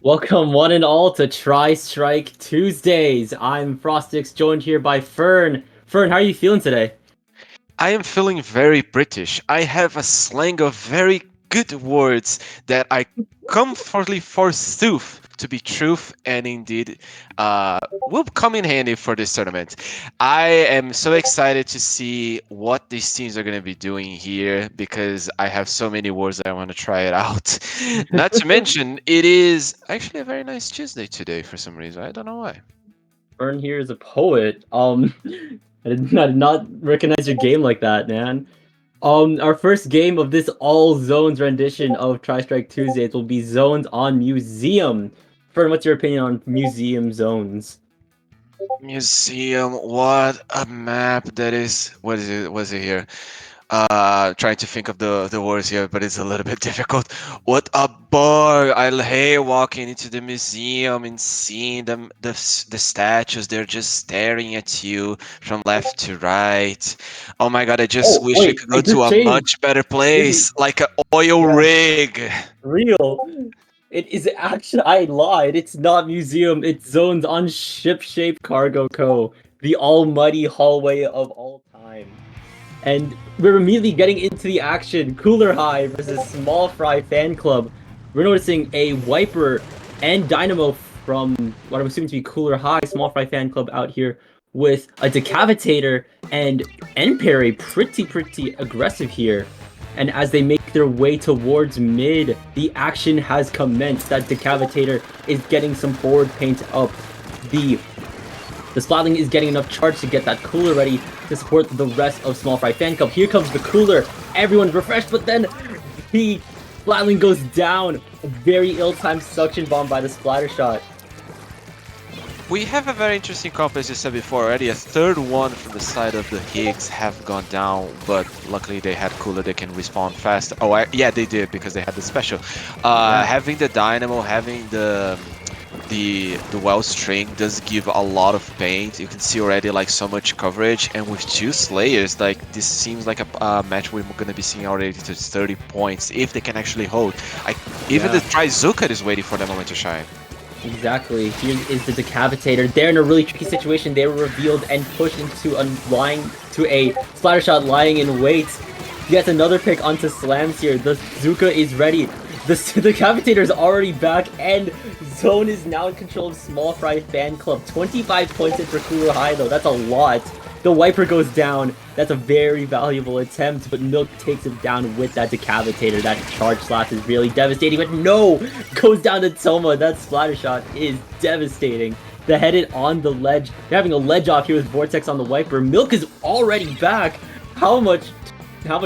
Welcome one and all to Tristrike Tuesdays. I'm Frostix, joined here by Fern. Fern, how are you feeling today? I am feeling very British. I have a slang of very good words that I comfortably forsooth to be truth and indeed will come in handy for this tournament. I am so excited to see what these teams are going to be doing here because I have so many words that I want to try it out. Not to mention, it is actually a very nice Tuesday today for some reason. I don't know why. Fern here is a poet. I did not recognize your game like that, man. Our first game of this all zones rendition of Tristrike Tuesdays will be zones on museum. Fern, what's your opinion on museum zones? Museum, what a map that is. What is it? What's it here? Trying to think of the words here, but it's a little bit difficult. What a bug! I hate walking into the museum and seeing them, the statues. They're just staring at you from left to right. Oh my god! I just Oh, wish I wait, could go it to just a changed. much better This is, place, like an oil yeah, rig. real. It is actually, I lied. It's not museum. It's zones on Ship-Shape Cargo Co., the almighty hallway of all time. And we're immediately getting into the action. Cooler High versus Small Fry Fan Club. We're noticing a Wiper and Dynamo from what I'm assuming to be Cooler High, Small Fry Fan Club out here with a Decavitator and Enperry pretty aggressive here. And as they make their way towards mid, the action has commenced. That Decavitator is getting some forward paint up. The the Splatling is getting enough charge to get that cooler ready to support the rest of Small Fry Fan Club. Here comes the cooler. Everyone's refreshed, but then the Splatling goes down. A very ill-timed suction bomb by the splatter shot. We have a very interesting comp, as you said before already. A third one from the side of the Higgs have gone down, but luckily they had cooler, they can respawn fast. Oh, yeah, they did because they had the special. Yeah. Having the Dynamo, having the well string does give a lot of paint. You can see already like so much coverage, and with two Slayers, like this seems like a match we're gonna be seeing already to 30 points if they can actually hold. Even the Yeah. Trizuka is waiting for the moment to shine. Exactly. Here is the Decavitator. They're in a really tricky situation. They were revealed and pushed into a splatter shot lying in wait. Gets another pick onto slams here. The Zuka is ready. The Decavitator is already back, and Zone is now in control of Small Fry Fan Club. 25 points in for Cooler High, though. That's a lot. The Wiper goes down. That's a very valuable attempt, but Milk takes him down with that Decavitator. That charge slash is really devastating, but no! Goes down to Toma. That splatter shot is devastating. The headed on the ledge. They're having a ledge off here with Vortex on the Wiper. Milk is already back. How much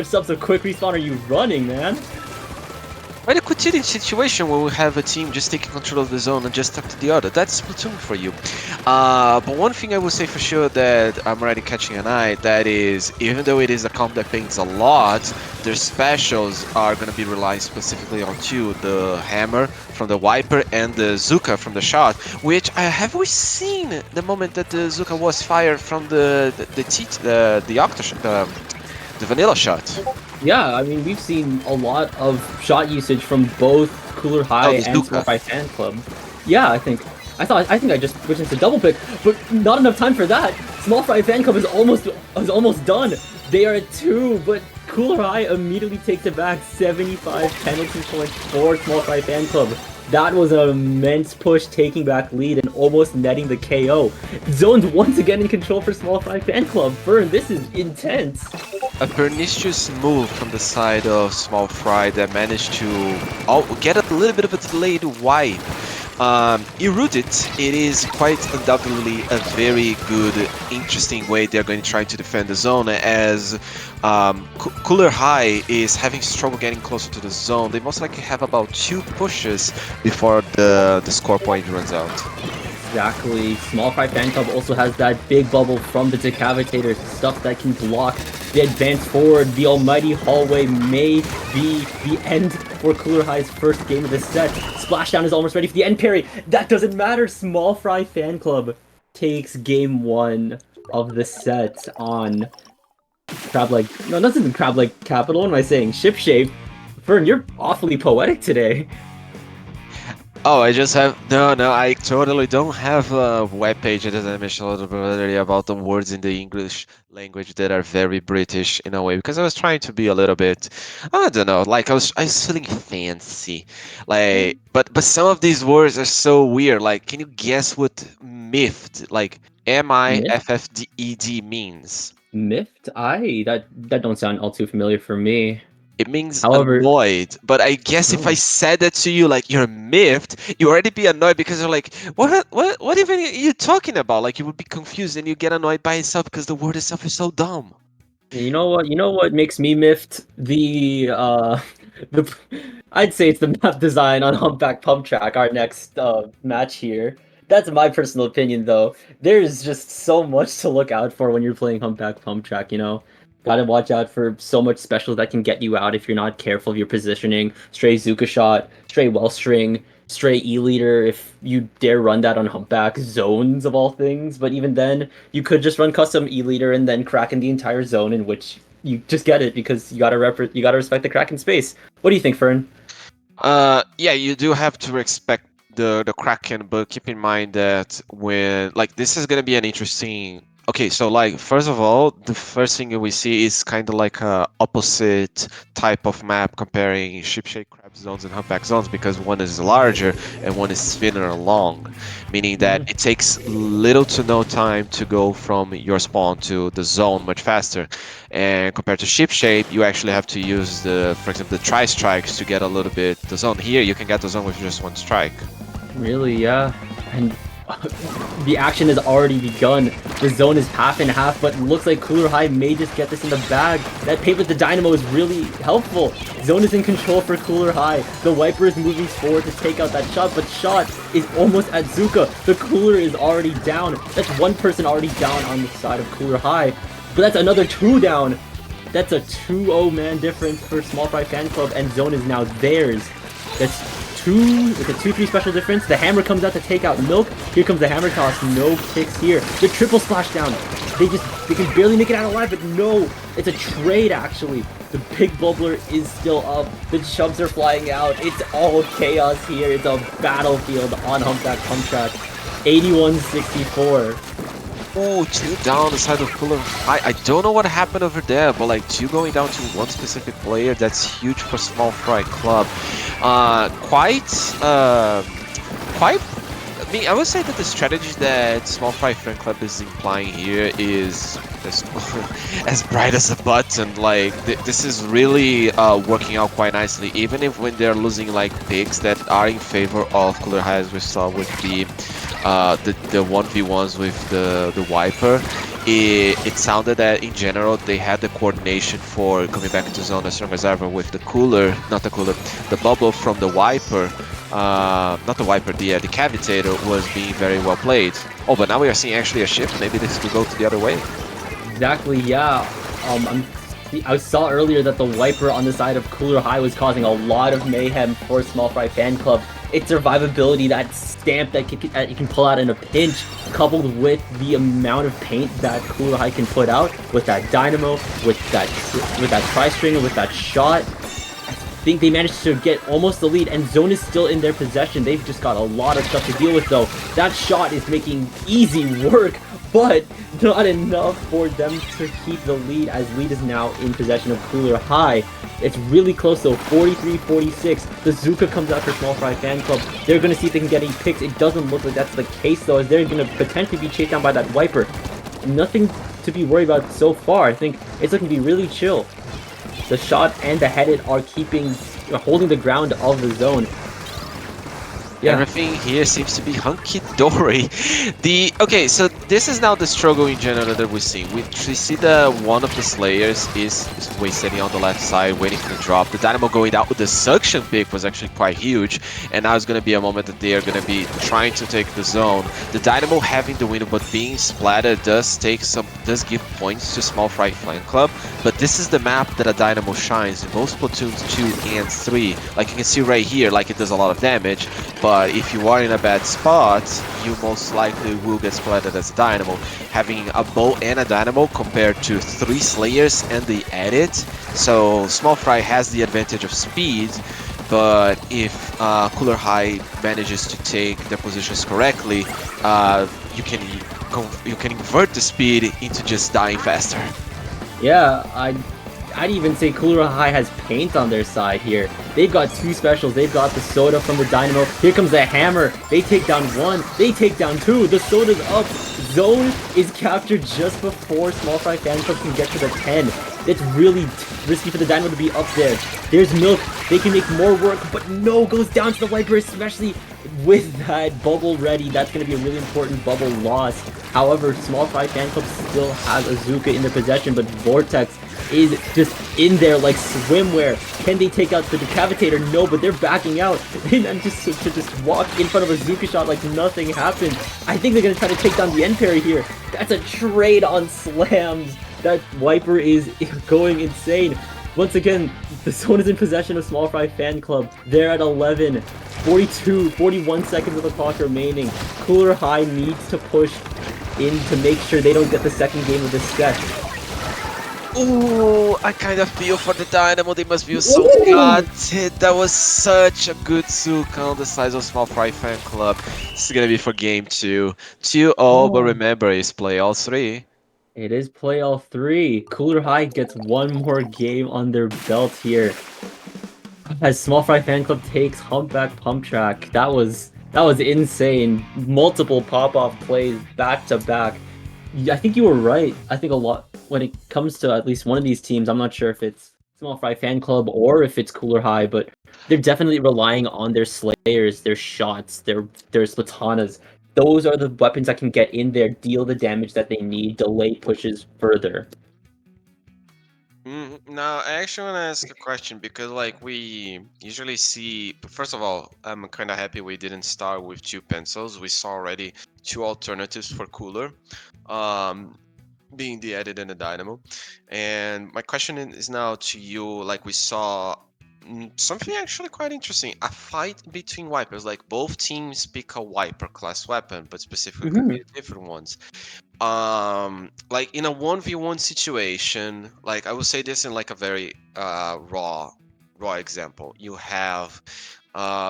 subs of quick respawn are you running, man? Right, a quotidian situation where we have a team just taking control of the zone and just talk to the other. That's Splatoon for you. But one thing I will say for sure that I'm already catching an eye, that is, even though it is a comp that paints a lot, their specials are going to be relying specifically on two, the Hammer from the Wiper and the Zuka from the shot, which have we seen the moment that the Zuka was fired from the the vanilla shot? Yeah, I mean, we've seen a lot of shot usage from both Cooler Oh, High the and Small Zuka. Fry Fan Club. Yeah, I think I just switched into double pick, but not enough time for that. Small Fry Fan Club is almost done. They are at 2, but Cooler High immediately takes it back. 75 penalty points for Small Fry Fan Club. That was an immense push, taking back lead and almost netting the KO. Zone's once again in control for Small Fry Fan Club. Fern, this is intense. A pernicious move from the side of Small Fry that managed to get a little bit of a delayed wipe. Erudit, it is quite undoubtedly a very good, interesting way they're going to try to defend the zone as Cooler High is having trouble getting closer to the zone. They most likely have about 2 pushes before the score point runs out. Exactly. Small Fry Fan Club also has that big bubble from the Decavitator, stuff that can block the advance forward. The almighty hallway may be the end for Cooler High's first game of the set. Splashdown is almost ready for the end parry. That doesn't matter. Small Fry Fan Club takes game 1 of the set on Crab Leg. No, that's not Crab Leg Capital. What am I saying? Ship Shape. Fern, you're awfully poetic today. Oh, I just have no. I totally don't have a web page that I mentioned a little bit earlier about the words in the English language that are very British in a way because I was trying to be a little bit, I don't know, like I was feeling fancy, like but some of these words are so weird. Like, can you guess what miffed, like Myth? miffed means? Miffed? That don't sound all too familiar for me. It means However, annoyed, but I guess if I oh, said that to you, like you're miffed, you already be annoyed because you're like, what even are you talking about? Like you would be confused and you get annoyed by itself because the word itself is so dumb. you know what? You know what makes me miffed? The I'd say it's the map design on Humpback Pump Track, our next match here. That's my personal opinion, though. There's just so much to look out for when you're playing Humpback Pump Track. Gotta watch out for so much special that can get you out if you're not careful of your positioning. Stray Zuka shot, stray well string, stray E leader. If you dare run that on Humpback zones of all things, but even then, you could just run custom E leader and then crack in the entire zone in which you just get it because you gotta respect the crack in space. What do you think, Fern? Yeah, you do have to respect the Kraken, but keep in mind that when like this is gonna be an interesting. Okay, so like first of all, the first thing we see is kind of like a opposite type of map comparing ship-shaped crab zones and humpback zones because one is larger and one is thinner and long, meaning that Mhm. it takes little to no time to go from your spawn to the zone much faster. And compared to ship shape, you actually have to use the, for example, the tri-strikes to get a little bit the zone. Here, you can get the zone with just one strike. Really, yeah. And the action has already begun. The zone is half and half, but looks like Cooler High may just get this in the bag. That pay with the Dynamo is really helpful. Zone is in control for Cooler High. The Wiper is moving forward to take out that shot, but shot is almost at Zuka. The Cooler is already down. That's one person already down on the side of Cooler High. But that's another two down. That's a 2-0 man difference for Small Fry Fan Club, and Zone is now theirs. That's it's a 2-3 special difference. The hammer comes out to take out Milk. Here comes the hammer toss. No kicks here. The triple splash down. They can barely make it out alive, but no, it's a trade actually. The big bubbler is still up. The chubs are flying out. It's all chaos here. It's a battlefield on Humpback Pump Track. 81-64. Oh, two down the side of Cooler High. I don't know what happened over there, but like two going down to one specific player, that's huge for Small Fry Club. Quite. I mean, I would say that the strategy that Small Fry Fan Club is implying here is as bright as a button. Like this is really working out quite nicely, even if when they're losing like picks that are in favor of Cooler High, as we saw with the 1v1s with the Wiper. It sounded that in general they had the coordination for coming back into zone as strong as ever with the cooler, not the cooler, the bubble from the Wiper, not the Wiper, the Cavitator was being very well played. Oh, but now we are seeing actually a shift. Maybe this could go to the other way. Exactly, yeah. I saw earlier that the Wiper on the side of Cooler High was causing a lot of mayhem for Small Fry Fan Club. Its survivability, that stamp that you can pull out in a pinch, coupled with the amount of paint that Cooler High can put out, with that Dynamo, with that Tri-Stringer, with that shot. I think they managed to get almost the lead, and Zone is still in their possession. They've just got a lot of stuff to deal with, though. That shot is making easy work, but not enough for them to keep the lead, as lead is now in possession of Cooler High. It's really close though, 43-46. The Zuka comes out for Small Fry Fan Club. They're going to see if they can get any picks. It doesn't look like that's the case though, as they're going to potentially be chased down by that Wiper. Nothing to be worried about so far. I think it's looking to be really chill. The shot and the headed are holding the ground of the zone. Yeah. Everything here seems to be hunky-dory. Okay, so this is now the struggle in general that we see. We see that one of the Slayers is sitting on the left side, waiting for the drop. The Dynamo going out with the suction pick was actually quite huge, and now it's going to be a moment that they are going to be trying to take the zone. The Dynamo having the win, but being splattered does give points to Small Fry Fan Club, but this is the map that a Dynamo shines in both Platoons 2 and 3. Like you can see right here, like it does a lot of damage, but if you are in a bad spot, you most likely will get splattered as a Dynamo. Having a bow and a Dynamo compared to 3 Slayers and the edit, so Small Fry has the advantage of speed, but if Cooler High manages to take their positions correctly, you can you can invert the speed into just dying faster. Yeah, I'd even say Cooler High has paint on their side here. They've got two specials. They've got the soda from the Dynamo. Here comes the hammer. They take down one. They take down two. The soda's up. Zone is captured just before Small Fry Fan Club can get to the 10. It's really risky for the Dynamo to be up there. There's Milk. They can make more work, but no, goes down to the Viper, especially with that bubble ready. That's going to be a really important bubble loss. However, Small Fry Fan Club still has Azuka in their possession, but Vortex is just in there like swimwear. Can they take out the Decavitator? No, but they're backing out. They managed to just walk in front of a Azuka shot like nothing happened. I think they're going to try to take down the end parry here. That's a trade on slams. That Viper is going insane. Once again, the Zone is in possession of Small Fry Fan Club. They're at 11. 41 seconds of the clock remaining. Cooler High needs to push in to make sure they don't get the second game of this set. Ooh, I kind of feel for the Dynamo. They must feel so gutted. That was such a good Zuka on the size of Small Fry Fan Club. This is gonna be for game 2. 2-0, but remember, it's play all 3. It is play all 3. Cooler High gets one more game on their belt here. As Small Fry Fan Club takes Humpback Pump Track. That was insane. Multiple pop-off plays back to back. I think you were right. I think a lot when it comes to at least one of these teams, I'm not sure if it's Small Fry Fan Club or if it's Cooler High, but they're definitely relying on their Slayers, their shots, their Slatanas. Those are the weapons that can get in there, deal the damage that they need, delay pushes further. Now, I actually want to ask a question because, like, we usually see. First of all, I'm kind of happy we didn't start with 2 pencils. We saw already 2 alternatives for Cooler, being the Edit and the Dynamo. And my question is now to you. Like, we saw something actually quite interesting: a fight between Wipers. Like, both teams pick a Wiper class weapon, but specifically could be different ones. Like in a 1v1 situation, like I would say this in like a very raw example. You have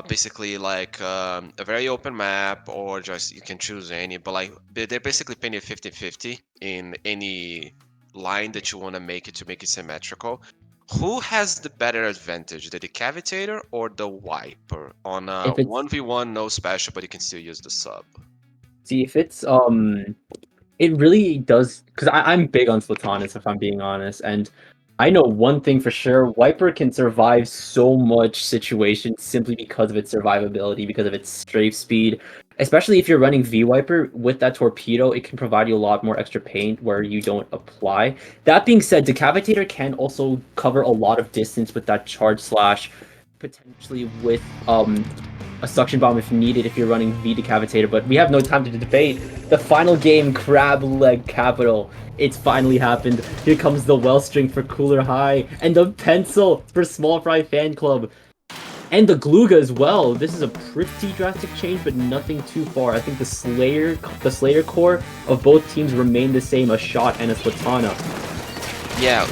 basically like a very open map, or just you can choose any, but like they're basically playing it 50-50 in any line that you want to make it symmetrical. Who has the better advantage, the Decavitator or the Wiper on a If it's 1v1 no special, but you can still use the sub? see if it's it really does, because I'm big on Slatanas, if I'm being honest, and I know one thing for sure: Wiper can survive so much situation simply because of its survivability, because of its strafe speed. Especially if you're running V Wiper with that torpedo, it can provide you a lot more extra paint where you don't apply. That being said, Decavitator can also cover a lot of distance with that charge slash, potentially with a suction bomb if needed if you're running V Decavitator, but we have no time to debate. The final game, Crab Leg Capital. It's finally happened. Here comes the Wellstring for Cooler High, and the Pencil for Small Fry Fan Club. And the Gluga as well. This is a pretty drastic change, but nothing too far. I think the Slayer core of both teams remain the same, a shot and a Slatana. Yeah,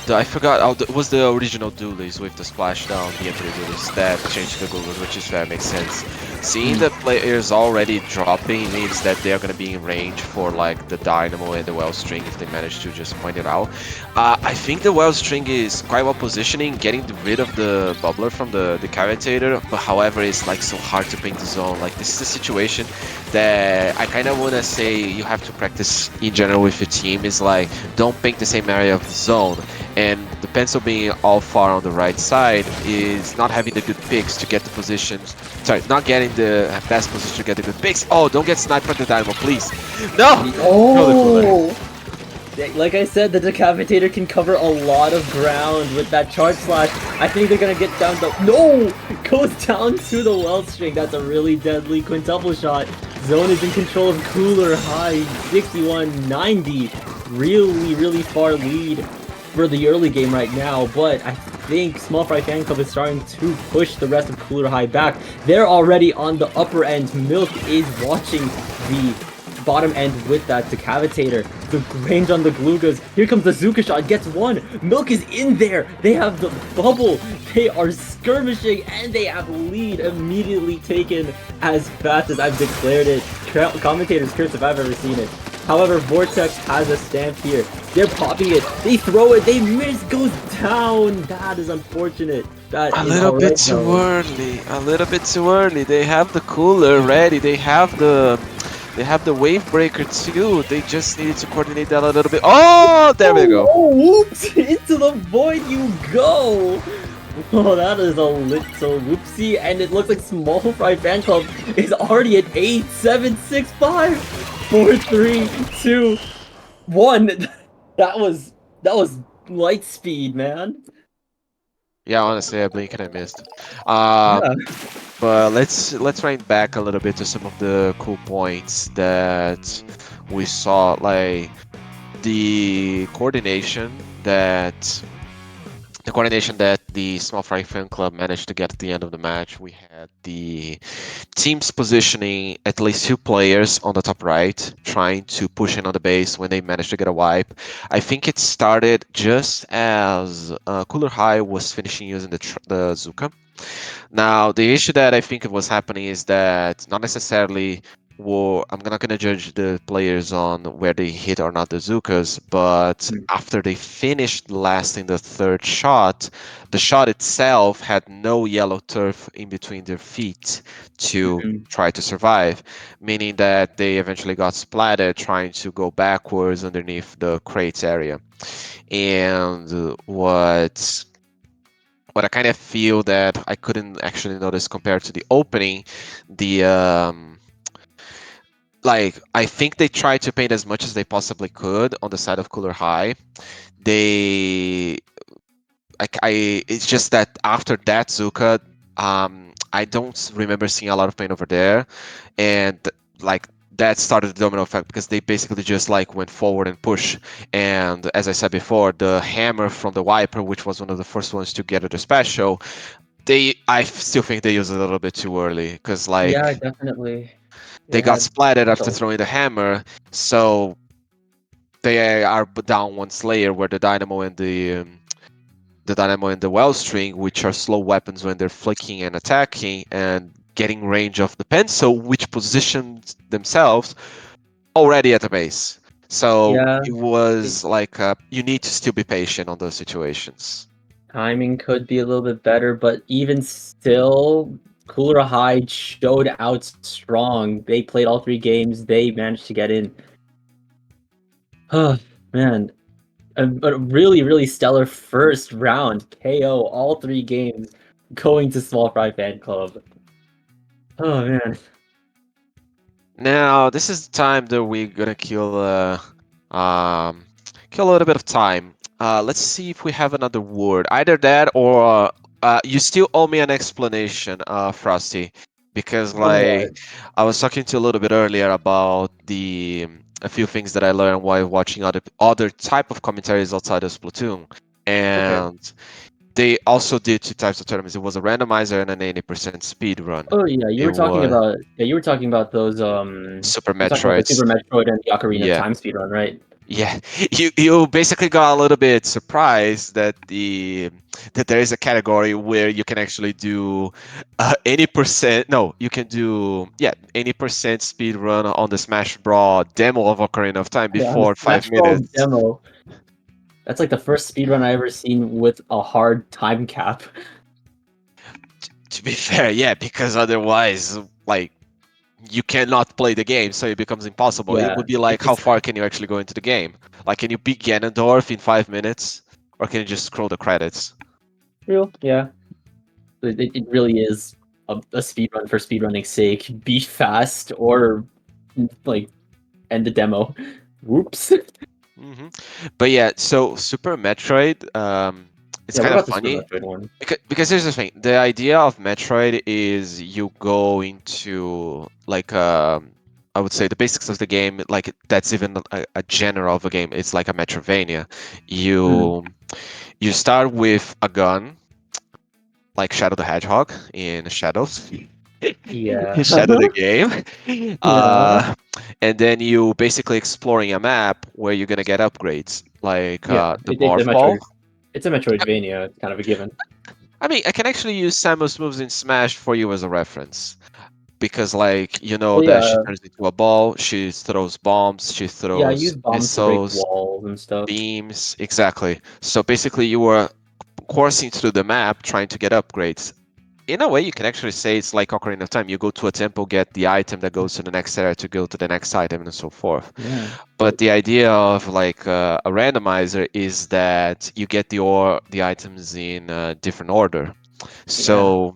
I forgot. It was the original dualies with the splashdown, the entry dualies that changed the Google, which is fair, makes sense. Seeing the players already dropping means that they are going to be in range for like the Dynamo and the Wellstring if they manage to just point it out. I think the Wellstring is quite well positioning, getting rid of the bubbler from the Decavitator, but however, it's like so hard to paint the zone. Like this is a situation that I kind of want to say you have to practice in general with your team. Is like don't paint the same area of the zone. And the pencil being all far on the right side is not having the good picks to get the positions. Sorry, not getting the best position to get the good picks. Oh, don't get sniped by the Dynamo, please. No! Oh! Like I said, the Decavitator can cover a lot of ground with that charge slash. I think they're gonna get down the... No! Goes down to the Wellstring. That's a really deadly quintuple shot. Zone is in control of Cooler High. 61-90. Really far lead for the early game right now, but I think Small Fry Fan Club is starting to push the rest of Cooler High back. They're already on the upper end. Milk is watching the bottom end with that decavitator. The range on the Glugas. Here comes the Zuka shot. Gets one. Milk is in there. They have the bubble. They are skirmishing and they have lead immediately taken as fast as I've declared it. Commentator's curse if I've ever seen it. However, Vortex has a stamp here. They're popping it. They throw it. They miss. Goes down. That is unfortunate. That A is little bit alright too though. early. A little bit too early. They have the cooler ready. They have the wave breaker too. They just needed to coordinate that a little bit. Oh, there we go. Oh, whoops! Into the void you go! Oh, that is a little whoopsie, and it looks like Small Fry Fan Club is already at 8-7-6-5! 4, 3, 2, 1. That was light speed, man. Yeah, honestly, I blinked and I missed. Um, Yeah. but let's rein back a little bit to some of the cool points that we saw, like the coordination that the Small Fry Fan Club managed to get at the end of the match. We had the teams positioning at least two players on the top right, trying to push in on the base when they managed to get a wipe. I think it started just as Cooler High was finishing using the Zuka. Now, the issue that I think was happening is that not necessarily I'm not gonna judge the players on where they hit or not the Zukas, but after they finished lasting the third shot, the shot itself had no yellow turf in between their feet to Mhm. try to survive, meaning that they eventually got splatted trying to go backwards underneath the crates area. And what I kind of feel that I couldn't actually notice compared to the opening, the like I think they tried to paint as much as they possibly could on the side of Cooler High. They, it's just that after that Zuka, I don't remember seeing a lot of paint over there, and like that started the domino effect because they basically just like went forward and push. And as I said before, the hammer from the wiper, which was one of the first ones to get the special, I still think they used it a little bit too early because Yeah, like definitely. they It got had splatted after potential. throwing the hammer, so they are down one slayer where the dynamo and the wellstring, which are slow weapons when they're flicking and attacking and getting range of the pencil, which positions themselves already at the base. So Yeah. it It, was like you need to still be patient on those situations. Timing could be a little bit better, but even still, Cooler High showed out strong. They played all 3 games. They managed to get in. Oh, man. A really, really stellar first round. KO all 3 games going to Small Fry Fan Club. Oh, man. Now, this is the time that we're gonna um, kill a little bit of time. Let's see if we have another word. Either that or you still owe me an explanation, Frosty, because Of what? like I was talking to you a little bit earlier about a few things that I learned while watching other type of commentaries outside of Splatoon, Okay. and they also did two types of tournaments. It was a randomizer and an 80% speed run. Oh, yeah, you It were talking was about you were talking about those, Super you're talking about the Metroids. Super Metroid and the Ocarina of Yeah. Time speedrun, right? Yeah, you basically got a little bit surprised that there is a category where you can actually do any percent. No, you can do any percent speed run on the Smash Brawl demo of Ocarina of Time Yeah, on the before five Smash Bros. minutes. Demo. That's like the first speedrun I ever seen with a hard time cap. To be fair, yeah, because otherwise, like you cannot play the game, so it becomes impossible. It Yeah, would be like, it's how just far can you actually go into the game? Like, can you beat Ganondorf in 5 minutes, or can you just scroll the credits? real. Yeah, it really is a speedrun for speedrunning's sake. Be fast or like end the demo. Whoops. hmm But yeah, so Super Metroid, it's Yeah, what kind of about the Super funny Metroid one? because here's the thing: the idea of Metroid is you go into like I would say the basics of the game, like that's even a genre of a game. It's like a Metrovania. Mm. You start with a gun, like Shadow the Hedgehog in Shadows. Yeah. Shadow the game. Yeah. and then you basically exploring a map where you're gonna get upgrades, like Yeah, the it's a morph ball. it's a Metroidvania. It's kind of a given. I mean, I can actually use Samus moves in Smash for you as a reference because, like, you know Oh that she yeah, turns into a ball, she throws bombs, she yeah. I throws use bombs to break missiles, walls and stuff. beams, exactly. So basically, you were coursing through the map trying to get upgrades. In a way, you can actually say it's like Ocarina of Time. You go to a temple, get the item that goes to the next area to go to the next item, and so forth. Yeah, But the idea of like a randomizer is that you get the items in a different order. yeah. So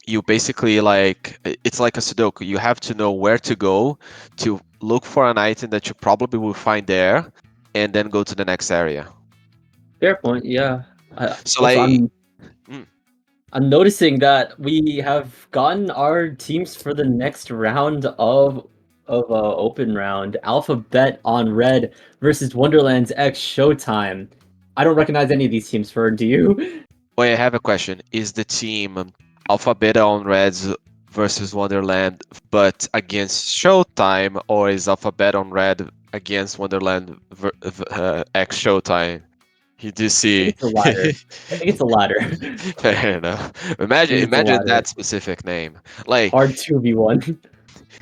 you basically like it's like a Sudoku. You have to know where to go to look for an item that you probably will find there, and then go to the next area. Fair point. Yeah. So Also, like, mm, I'm noticing that we have gotten our teams for the next round of open round. Alphabet on red versus Wonderland's X Showtime. I don't recognize any of these teams. For do you? wait, I have a question. Is the team Alpha Beta on Reds versus Wonderland, but against Showtime, or is Alpha Beta on Red against Wonderland X Showtime? You do I think see. it's the latter. I think it's the latter. I Fair enough. Imagine, think it's the imagine latter. that specific name. Like, Hard 2v1.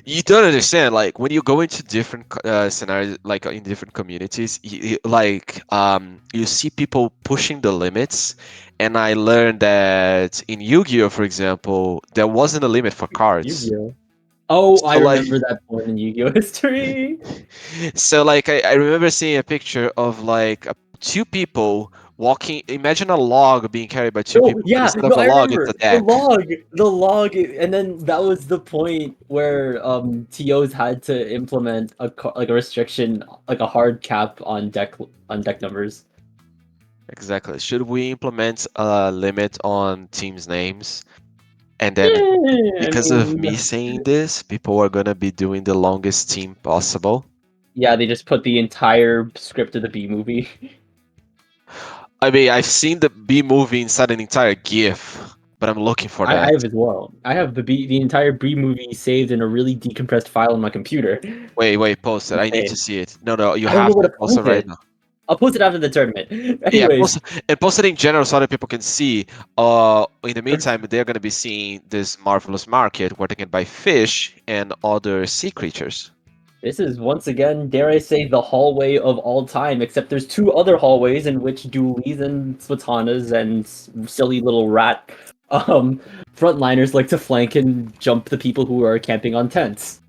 you don't understand. Like, when you go into different scenarios, like in different communities, like you see people pushing the limits. And I learned that in Yu-Gi-Oh, for example, there wasn't a limit for cards. Yu-Gi-Oh. Oh, I So like, remember that point in Yu-Gi-Oh history. so like I remember seeing a picture of like two people walking. Imagine a log being carried by two Oh people, but yeah, instead no, of a I log, it's remember a deck. the log, and then that was the point where TOs had to implement like a restriction, like a hard cap on deck numbers. Exactly. Should we implement a limit on teams' names? And then, Yeah, I because of mean, me saying this, people are gonna be doing the longest team possible. yeah, they just put the entire script of the B movie. I mean, I've seen the B movie inside an entire GIF, but I'm looking for I that. have as well. I have the entire B movie saved in a really decompressed file on my computer. Wait, post it. I need to Insane. see it. No, you I don't know have where to to post it post right it. now. I'll post it after the tournament. Yeah, Anyways, post it in general so other people can see. In the meantime, they're gonna be seeing this marvelous market where they can buy fish and other sea creatures. this is once again, dare I say, the hallway of all time, except there's two other hallways in which dualies and swatanas and silly little rat um, frontliners like to flank and jump the people who are camping on tents.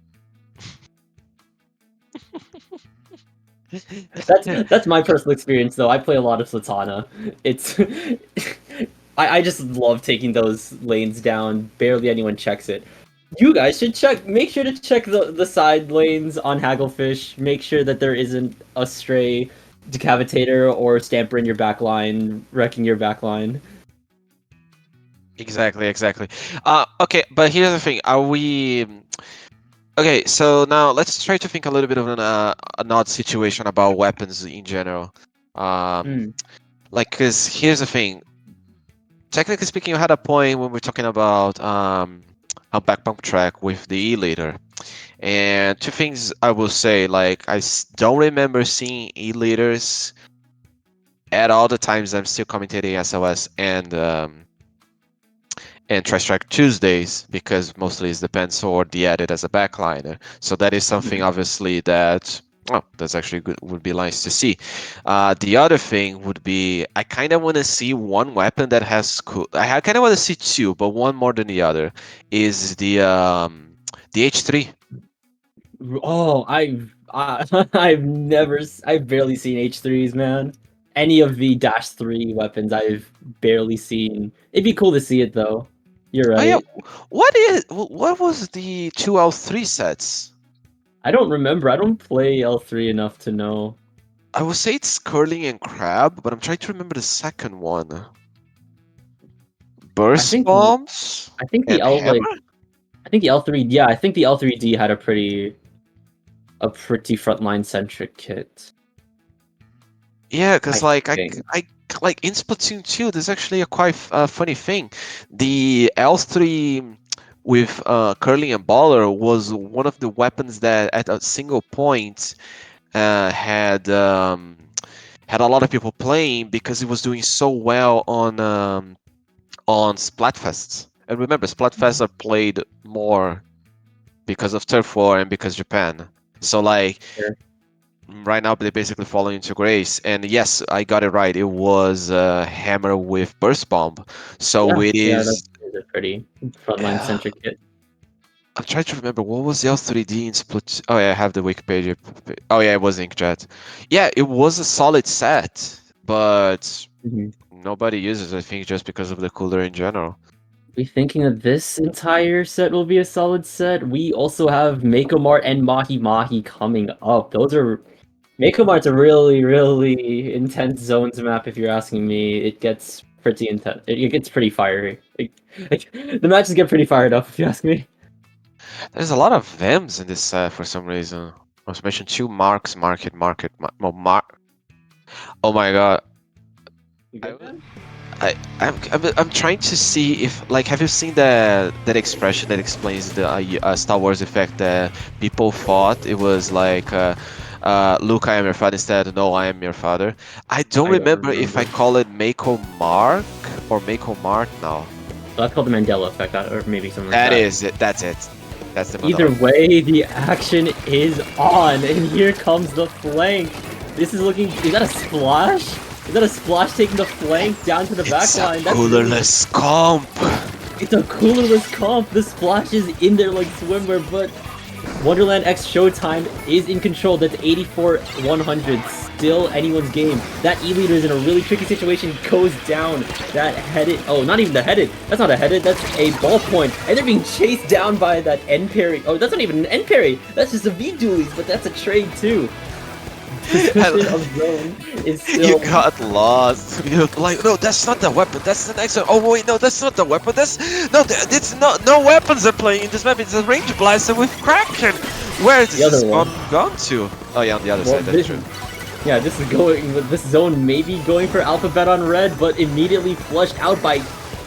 That's my personal experience though. I play a lot of Swatana. It's I just love taking those lanes down. Barely anyone checks it. You guys should make sure to check the side lanes on Hagglefish. Make sure that there isn't a stray decavitator or stamper in your back line, wrecking your back line. Exactly. Okay, but here's the thing. Are we okay? So now let's try to think a little bit of an odd situation about weapons in general. Um, Hmm. like, cause here's the thing. Technically speaking, you had a point when we're talking about a back bump track with the E leader. And two things I will say, like don't remember seeing E leaders at all the times I'm still commentating SOS and Tristrike Tuesdays because mostly it's the pencil or the edit as a backliner. So that is something obviously that that's actually good. Would be nice to see. The other thing would be I kind of want to see one weapon that has cool. I kind of want to see two, but one more than the other is the H3. Oh, I've barely seen H3s, man. Any of the Dash 3 weapons I've barely seen. It'd be cool to see it though. You're Oh yeah, right. what was the two L3 sets? I don't remember. I don't play L3 enough to know. I would say it's curling and crab, but I'm trying to remember the second one. I Burst think bombs I think the and L like hammer. I think the L3, yeah, I think the L3D had a pretty frontline centric kit. Yeah, because I like think. I like in Splatoon 2, there's actually a quite funny thing. The L3 with Curly and Baller was one of the weapons that at a single point had a lot of people playing because it was doing so well on Splatfests. And remember, Splatfests are played more because of Turf War and because Japan. So like Sure. right now they basically fall into grace. And yes, I got it right. It was Hammer with Burst Bomb. So Yeah, it yeah, that's is. a pretty frontline Uh, centric kit. I'm trying to remember what was the L3D in Split. Oh yeah, I have the Wikipedia. Oh yeah, it was Inkjet. Yeah, it was a solid set, but Mhm. nobody uses. I think just because of the cooler in general. We thinking that this entire set will be a solid set. We also have Mako Mart and Mahi Mahi coming up. Those are Mako Mart's a really, really intense zones map. If you're asking me, it gets pretty intense. It gets pretty fiery. The matches get pretty fired up. If you ask me. There's a lot of Vms in this set for some reason. I was mentioned two marks, Oh my god. You I, good, w- man? I'm trying to see if like have you seen that expression that explains the Star Wars effect that people thought it was like Luke, I am your father instead no, I am your father. I don't I don't remember if I remember. call it Mako Mark or Mako Mart now. So that's called the Mandela effect, or maybe something like That that. is it. That's it. That's the Either Mandela. way, the action is on, and here comes the flank. This is looking. Is that a splash? Is that a splash taking the flank down to the back It's a line? That's really. coolerless comp. It's a coolerless comp. The splash is in there like swimwear, but Wonderland X Showtime is in control. That's 84-100. Still anyone's game. That E-leader is in a really tricky situation. Goes down. That headed. Oh, not even the headed. That's not a headed. That's a ballpoint. And they're being chased down by that N parry. Oh, that's not even an N parry. That's just a V dualies, but that's a trade too. Position of zone is You still. got lost. You're like, no, that's not the weapon. That's the next one. Oh wait, no, that's not the weapon. That's no, it's not. No weapons are playing in this map. It's a range blaster with Kraken. Where is The other this one. gone to? Oh yeah, on the other Well, side. That's true. yeah, this is going with this zone maybe going for Alphabet on red, but immediately flushed out by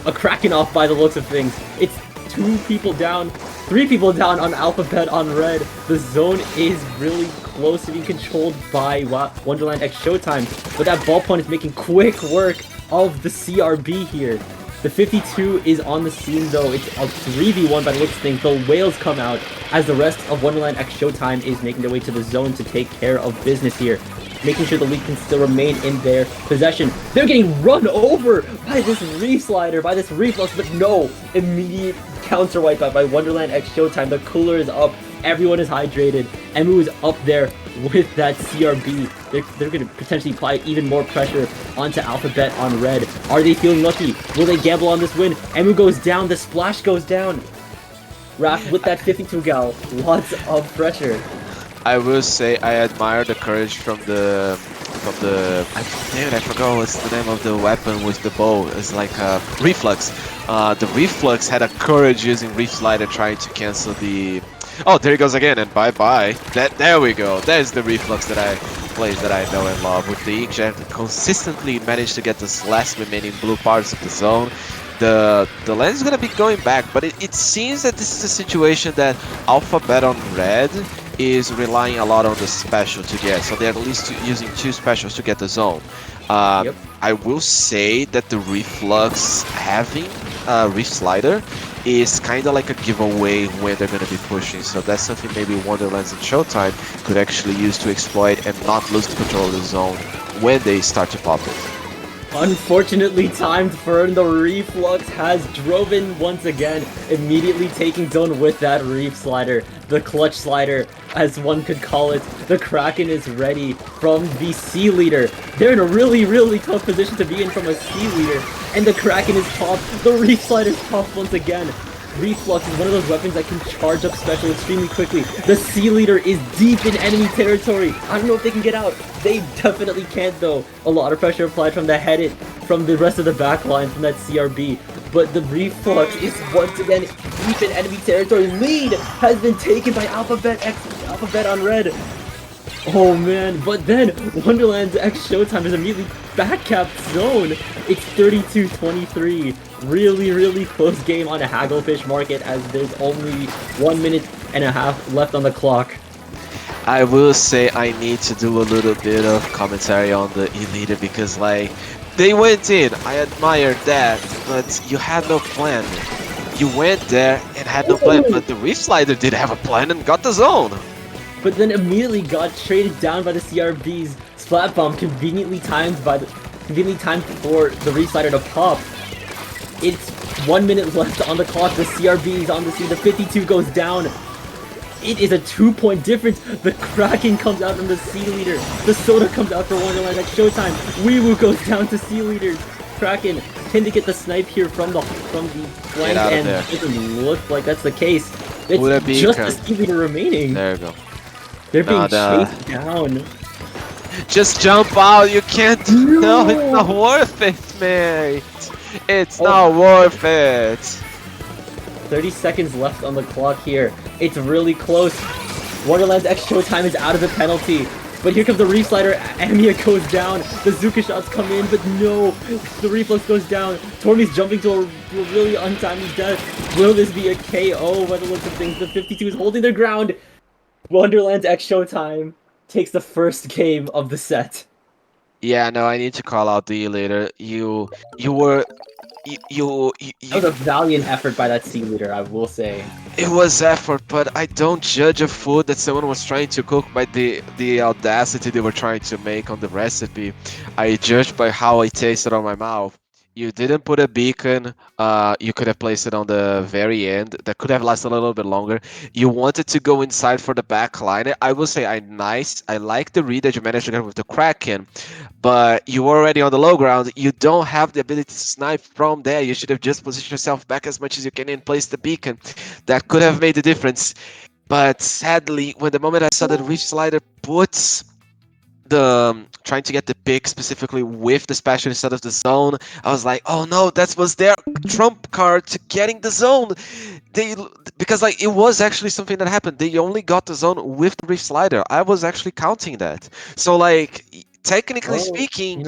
a Kraken off by the looks of things. It's 2 people down, 3 people down on Alphabet on red. The zone is really close to being controlled by Wonderland X Showtime, but that ballpoint is making quick work of the CRB here. The 52 is on the scene though. It's a 3v1 by the looks of things. The whales come out as the rest of Wonderland X Showtime is making their way to the zone to take care of business here. Making sure the lead can still remain in their possession. They're getting run over by this Slider, by this reflux, but no! Immediate counter wipeout by Wonderland X Showtime. The cooler is up. Everyone is hydrated. Emu is up there with that CRB. They're going to potentially apply even more pressure onto Alphabet on red. Are they feeling lucky? Will they gamble on this win? Emu goes down. The splash goes down. Raph with that 52 gal. Lots of pressure. I will say I admire the courage from the damn it, I forgot what's the name of the weapon with the bow. It's like a reflux. The reflux had a courage using Reef Slider trying to cancel the. Oh, there he goes again, and bye bye. There we go. There's the reflux that I plays that I know and love. With the Inkjet consistently managed to get this last remaining blue parts of the zone. The lane is gonna be going back, but it seems that this is a situation that Alphabet on red is relying a lot on the special to get, so they're at least using 2 specials to get the zone. Yep. I will say that the Reflux having Reef Slider is kind of like a giveaway when they're going to be pushing, so that's something maybe Wonderlands and Showtime could actually use to exploit and not lose the control of the zone when they start to pop it. Unfortunately timed Fern, the Reflux has driven once again, immediately taking zone with that Reef Slider. The clutch slider, as one could call it. The Kraken is ready from the C leader. They're in a really, really tough position to be in from a C leader. And the Kraken is popped. The Reef Slider's popped once again. Reflux is one of those weapons that can charge up special extremely quickly. The C leader is deep in enemy territory. I don't know if they can get out. They definitely can't though. A lot of pressure applied from the headed, from the rest of the back line, from that CRB. But the Reflux is once again deep in enemy territory. Lead has been taken by Alphabet on red. Oh man, but then Wonderland's X Showtime is immediately backcapped zone. It's 32-23. Really close game on a Hagglefish market as there's only 1.5 minutes left on the clock. I will say I need to do a little bit of commentary on the E-Leader because, like, they went in. I admire that, but you had no plan. You went there and had no plan, but the Reef Slider did have a plan and got the zone. But then immediately got traded down by the CRBs. Splat Bomb conveniently timed for the Reef Slider to pop. It's 1 minute left on the clock. The CRB is on the scene. The 52 goes down. It is a 2-point difference. The Kraken comes out from the C-Leader. The Soda comes out for Wonderland at Showtime. Weewoo goes down to C-Leader. Kraken can to get the snipe here from the flank, and it doesn't look like that's the case. It's just the C-Leader remaining. There you go. They're being chased down. Just jump out. You can't. No, it's not worth it, mate. It's not worth it. 30 seconds left on the clock here. It's really close. Wonderland's X Showtime is out of the penalty. But here comes the Reef Slider. Amia goes down. The Zuka shots come in, but no. The Reflex goes down. Tormy's jumping to a really untimely death. Will this be a KO by the looks of things? The 52 is holding their ground. Wonderland's X Showtime takes the first game of the set. Yeah, no, I need to call out the later. You That was a valiant effort by that C-Leader, I will say. It was effort, but I don't judge a food that someone was trying to cook by the audacity they were trying to make on the recipe. I judge by how it tasted on my mouth. You didn't put a beacon. You could have placed it on the very end. That could have lasted a little bit longer. You wanted to go inside for the back line. I will say I like the read that you managed to get with the Kraken, but you were already on the low ground. You don't have the ability to snipe from there. You should have just positioned yourself back as much as you can and place the beacon. That could have made the difference. But sadly, when the moment I saw that Reef Slider puts the trying to get the pick specifically with the special instead of the zone, I was like, oh no, that was their trump card to getting the zone. Because like it was actually something that happened. They only got the zone with the Reef Slider. I was actually counting that. So like technically speaking,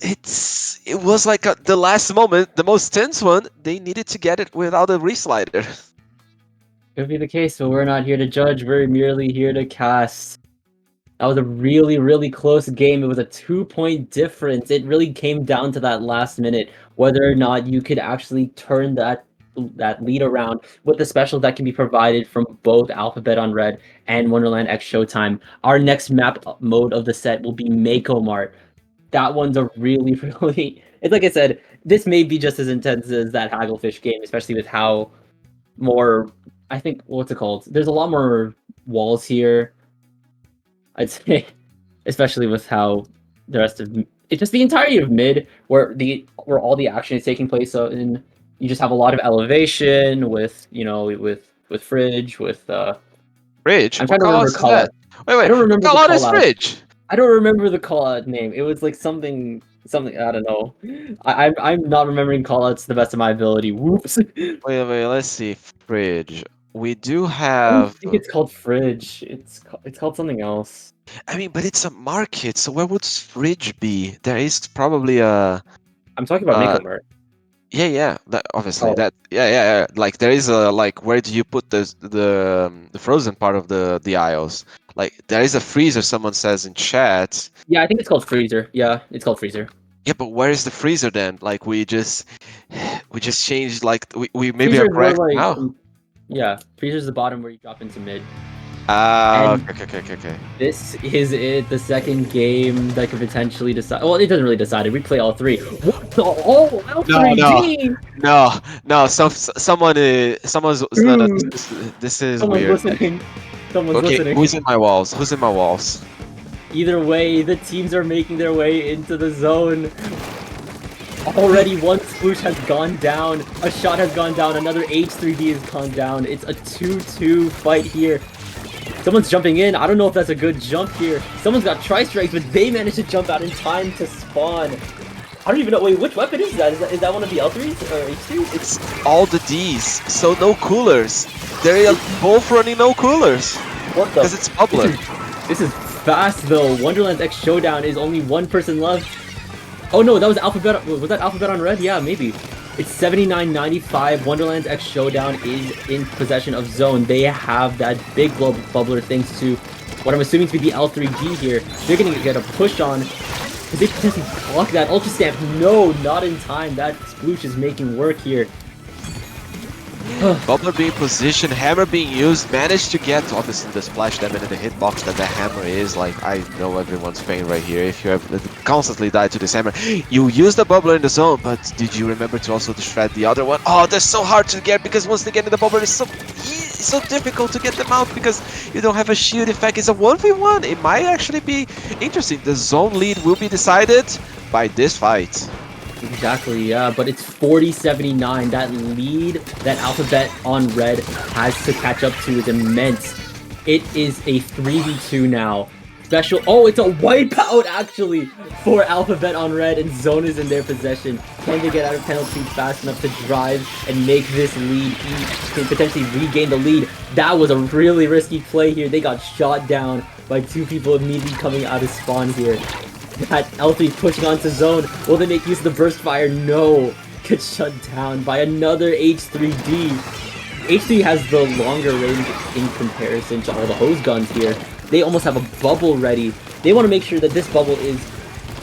it was like the last moment, the most tense one. They needed to get it without a Reef Slider. Could be the case, but we're not here to judge. We're merely here to cast. That was a really close game. It was a 2-point difference. It really came down to that last minute, whether or not you could actually turn that lead around with the specials that can be provided from both Alphabet on Red and Wonderland X Showtime. Our next map mode of the set will be Mako Mart. That one's a really it's like I said, this may be just as intense as that Hagglefish game, especially with how more, I think, what's it called? There's a lot more walls here, I'd say, especially with how the rest of it's just the entirety of mid, where all the action is taking place. So you just have a lot of elevation with Fridge with Fridge. I'm trying to remember call out. Wait, I don't remember call the out call is out. Fridge. I don't remember the call out name. It was like something. I don't know. I'm not remembering call outs to the best of my ability. Whoops. Wait, let's see. Fridge. We do have. I think it's called Fridge. It's called something else. I mean, but it's a market, so where would Fridge be? There is probably a. I'm talking about Mako Mart. Yeah. Obviously, yeah. Like there is a where do you put the frozen part of the aisles? Like there is a freezer. Someone says in chat. Yeah, I think it's called Freezer. Yeah, it's called Freezer. Yeah, but where is the freezer then? Like we just changed. Like we maybe are correct now. Yeah, Freezer's the bottom where you drop into mid. Okay. This is it, the second game that could potentially decide. Well, it doesn't really decide it. We play all three. What the No. Someone's no, this is weird. Someone's listening. Who's in my walls? Either way, the teams are making their way into the zone. Already one sploosh has gone down, a shot has gone down, another H3D has gone down. It's a 2-2 fight here. Someone's jumping in. I don't know if that's a good jump here. Someone's got Tristrikes, but they managed to jump out in time to spawn. I don't even know. Wait, which weapon is that? Is that one of the L3s or H2s? It's all the Ds, so no coolers. They're both running no coolers. What the? Because it's public. This is fast though. Wonderland's X Showdown is only one person left. Oh no, that was Alphabet. Was that Alphabet on red? Yeah, maybe. It's 79-95. Wonderland's X Showdown is in possession of Zone. They have that big bubbler thanks to what I'm assuming to be the L3D here. They're gonna get a push on. Because they potentially block that Ultra Stamp. No, not in time. That Sploosh is making work here. Bubbler being positioned, hammer being used, managed to get obviously the splash damage and the hitbox that the hammer is. Like, I know everyone's pain right here. If you have constantly died to this hammer, you use the bubbler in the zone, but did you remember to also shred the other one? Oh, they're so hard to get because once they get in the bubbler, it's so difficult to get them out because you don't have a shield effect. It's a 1v1. It might actually be interesting. The zone lead will be decided by this fight. Exactly, yeah, but it's 40-79. That lead that Alphabet on red has to catch up to is immense. It is a 3v2 now. Special. Oh, it's a wipeout actually for Alphabet on red, and Zone is in their possession. Can they get out of penalty fast enough to drive and make this lead? Can potentially regain the lead. That was a really risky play here. They got shot down by two people immediately coming out of spawn here. That L3 pushing onto Zone. Will they make use of the burst fire? No. Gets shut down by another H3D. H3 has the longer range in comparison to all the hose guns here. They almost have a bubble ready. They want to make sure that this bubble is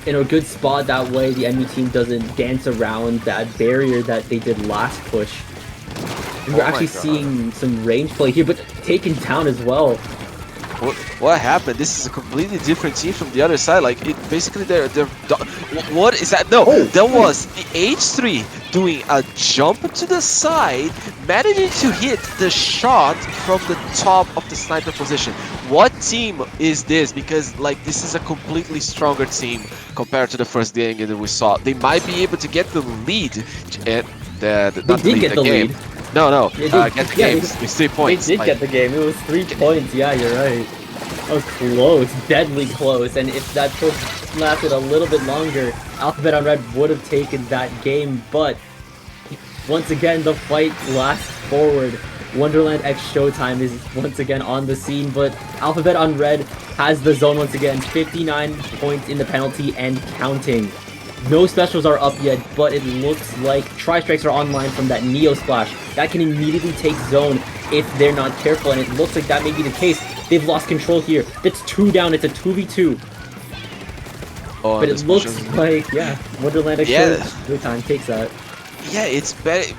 in a good spot. That way the enemy team doesn't dance around that barrier that they did last push. And we're actually seeing some range play here, but taken down as well. What happened? This is a completely different team from the other side. Like, it basically they're what is that? No, that was the H3 doing a jump to the side, managing to hit the shot from the top of the sniper position. What team is this? Because like this is a completely stronger team compared to the first game that we saw. They might be able to get the lead and not they did get the game. lead. No, They get the game. It's 3 points. They did get the game. It was 3 points. Yeah, you're right. That was close. Deadly close. And if that push lasted a little bit longer, Alphabet on red would have taken that game. But once again, the fight lasts forward. Wonderland X Showtime is once again on the scene, but Alphabet on red has the zone once again. 59 points in the penalty and counting. No specials are up yet, but it looks like Tristrikes are online from that Neo Splash. That can immediately take zone if they're not careful, and it looks like that may be the case. They've lost control here. It's 2 down, it's a 2v2. Oh, but it looks like, yeah, Wonderland X Showtime takes that. Yeah, it's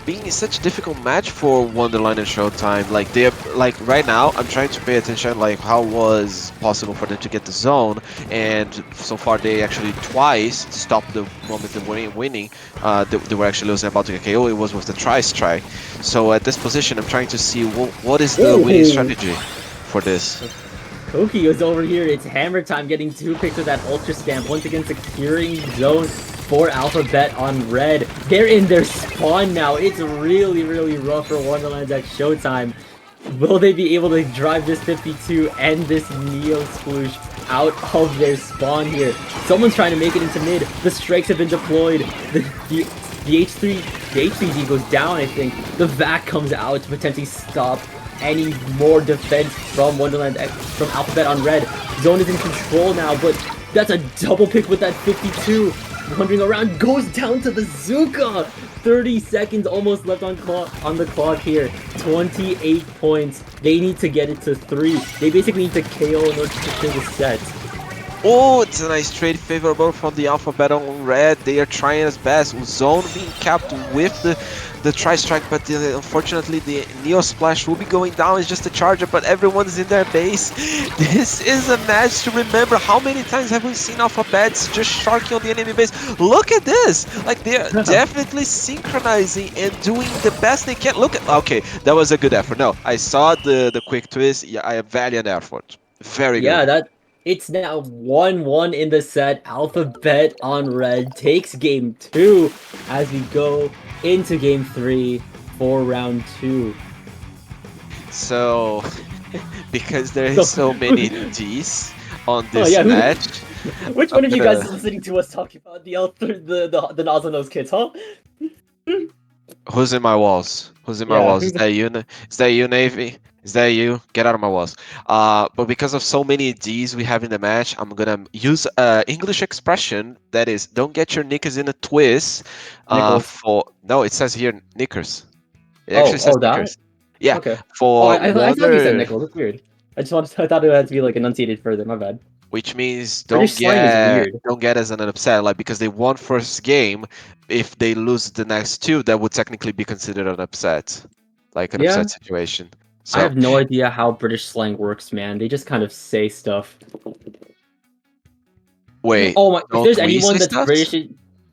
being such a difficult match for Wonderland and Showtime. Like they're like right now, I'm trying to pay attention. Like how was possible for them to get the zone, and so far they actually twice stopped the moment they were winning. They were actually losing about to get KO. It was with the Tristrike. So at this position, I'm trying to see what is the winning strategy for this. Koki is over here. It's hammer time, getting 2 picks with that Ultra Stamp. Once again, securing zone for Alphabet on red. They're in their spawn now. It's really, really rough for Wonderland's X Showtime. Will they be able to drive this 52 and this Neo Sploosh out of their spawn here? Someone's trying to make it into mid. The strikes have been deployed. The H3D goes down, I think. The VAC comes out to potentially stop any more defense from Wonderland X, from Alphabet on red. Zone is in control now, but that's a double pick with that 52. Wandering around, goes down to the Zuka! 30 seconds almost left on the clock here. 28 points. They need to get it to 3. They basically need to KO in order to secure the set. Oh, it's a nice trade favorable from the Alphabet on red. They are trying as best. Zone being capped with the Tristrike, but unfortunately the Neo Splash will be going down. It's just a charger, but everyone's in their base. This is a match to remember. How many times have we seen Alphabets just sharking on the enemy base? Look at this! Like they're definitely synchronizing and doing the best they can. Look at, okay, that was a good effort. No, I saw the quick twist. Yeah, a valiant effort. Very good. Yeah, it's now 1-1 in the set. Alphabet on red takes game 2 as we go into game 3 for round 2. So, because there is so many D's on this match. Which one of you guys is listening to us talking about the the Nozzle Nose kids, huh? Who's in my walls? Who's in my walls? Is that you, Navy? Is that you? Get out of my walls. But because of so many D's we have in the match, I'm gonna use a English expression that is "don't get your knickers in a twist." Nichols. For no, it says here knickers. It actually Oh, says oh, that? knickers. Yeah, Okay. Oh, for I thought you said wonder, Nichols. That's weird. I thought it had to be like enunciated further. My bad. which means British slang is weird. don't get as an upset, like because they won first game. If they lose the next two, that would technically be considered an upset, like an Yeah, upset situation. I So have no idea how British slang works, man. They just kind of say stuff. wait, Oh my! If don't there's we anyone say that's stuff? British,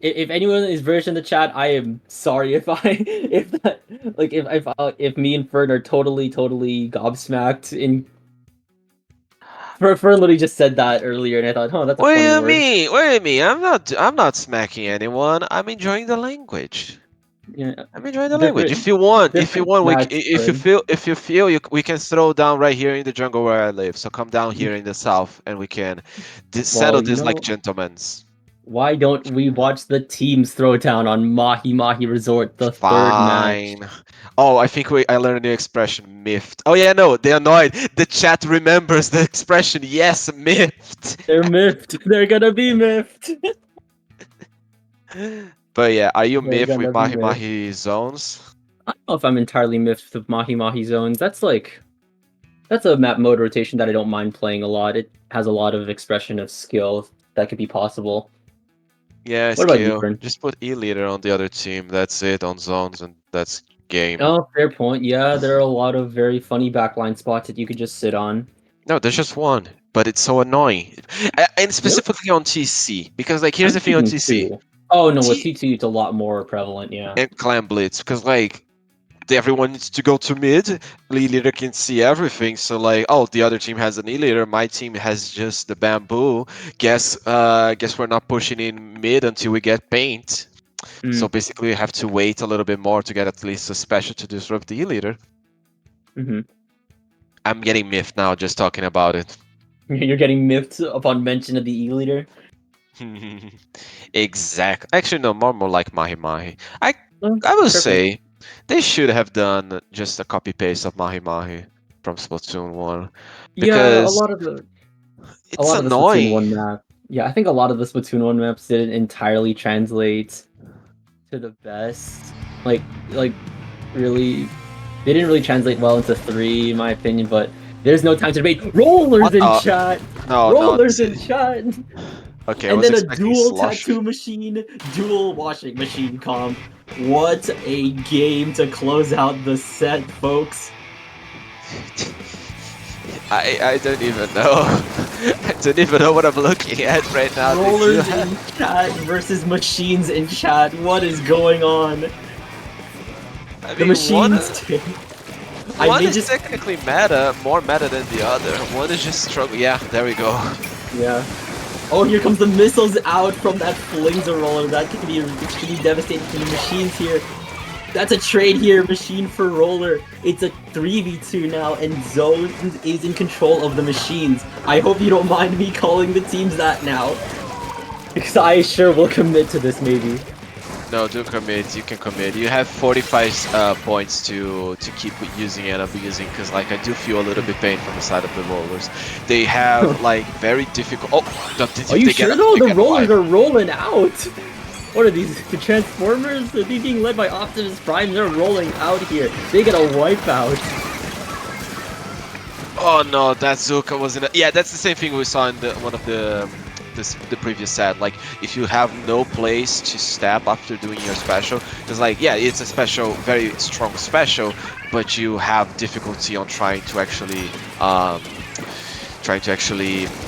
if anyone is British in the chat, I am sorry if I if that like if me and Fern are totally gobsmacked. In Fern literally just said that earlier, and I thought, oh, that's a What do funny you word. mean? What do you mean? I'm not smacking anyone. I'm enjoying the language. Yeah, I'm enjoying the language. different If you different want, smacks, Fern. if you feel, we can throw down right here in the jungle where I live. So come down here in the south, and we can Well, settle you this like know, gentlemen. why don't we watch the teams throw down on Mahi Mahi Resort, the third match? Fine. Oh, I think I learned a new expression, miffed. Oh yeah, no, they're annoyed. The chat remembers the expression. Yes, miffed. They're miffed. They're gonna be miffed. But yeah, are you They're miffed with gonna be Mahi miffed. Mahi zones? I don't know if I'm entirely miffed with Mahi Mahi zones. That's a map mode rotation that I don't mind playing a lot. It has a lot of expression of skill that could be possible. Yeah, What about you, skill. Fern? Just put E leader on the other team. That's it on zones, and that's game. Oh, fair point. Yeah, there are a lot of very funny backline spots that you could just sit on. No, there's just one, but it's so annoying. And Really? specifically on TC, because like here's I'm the thing on thinking TC. two. Oh no, with T T2 it's a lot more prevalent, yeah. and Clan Blitz, because like everyone needs to go to mid. E leader can see everything, so like, oh, the other team has an E leader. My team has just the bamboo. Guess we're not pushing in mid until we get paint. So Mm, basically, we have to wait a little bit more to get at least a special to disrupt the E leader. hmm I'm getting miffed now just talking about it. You're getting miffed upon mention of the E leader. Exactly. Actually, no, more like Mahi Mahi. Oh, I will fair point. say they should have done just a copy paste of Mahi Mahi from Splatoon 1 Yeah, because a it's lot of the Splatoon annoying. 1 map. Yeah, I think a lot of the Splatoon 1 maps didn't entirely translate to the best. Like really they didn't really translate well into 3 in my opinion, but there's no time to debate. Rollers What in the? chat. No, no. Rollers in chat. Okay, I And was then a expecting dual Sloshy. tattoo machine, dual washing machine comp. What a game to close out the set, folks. I don't even know. I don't even know what I'm looking at right now. They do Rollers have. in chat versus machines in chat. What is going on? I The mean, machines take. I one may is just. technically more meta than the other. One is just struggle. Yeah, there we go. Yeah. Oh, here comes the missiles out from that Flazer roller. That could be extremely devastating for the machines here. That's a trade here, machine for roller. It's a 3v2 now, and Zone is in control of the machines. I hope you don't mind me calling the teams that now. Because I sure will commit to this, maybe. No, do commit. You can commit. You have 45 points to keep using and abusing, because like I do feel a little bit pain from the side of the rollers. They have like very difficult. Oh, Are you they get sure though? they The get a rollers wipe. are rolling out. What are these? The Transformers? Are they being led by Optimus Prime? They're rolling out here. They get a wipeout. Oh no, that Zuka was in a... Yeah, that's the same thing we saw in one of the previous set. Like, if you have no place to step after doing your special, it's like, yeah, it's a special, very strong special, but you have difficulty on trying to actually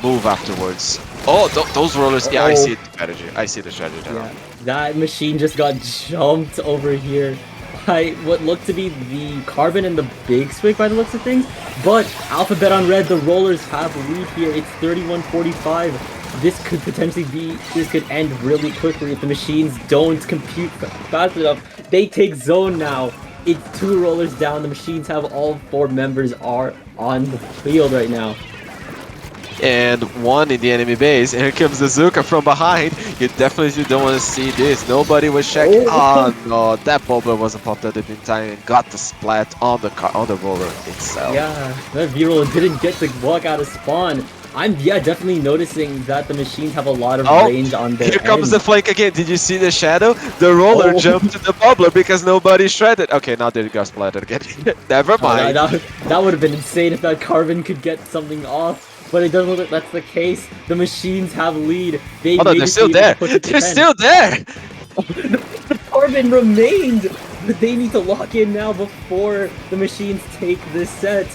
move afterwards. Oh, those rollers, yeah, I Oh, see the strategy. I see the strategy now. yeah. That machine just got jumped over here by what looked to be the Carbon and the Big Swig by the looks of things. But Alphabet on red, the rollers have a lead here. It's 31-45. This could end really quickly if the machines don't compute fast enough. They take zone now. It's 2 rollers down. The machines have all 4 members are on the field right now. and one in the enemy base. And here comes the Zuka from behind. You definitely don't want to see this. Nobody was checking. Oh, Oh no, that Boba wasn't popped out in time and got the splat on the on the roller itself. yeah, that V-roll didn't get to walk out of spawn. I'm, yeah, definitely noticing that the machines have a lot of Oh, range on here their comes the end. flank again. Did you see the shadow? The roller Oh, jumped to the bubbler because nobody shredded. Okay, now they got splattered again. Never oh, mind. that would have been insane if that Carbon could get something off, but it doesn't look like that's the case. The machines have lead. They Oh no, they're maybe still be able to there. push it to They're 10. still there. The Carbon remained, but they need to lock in now before the machines take this set.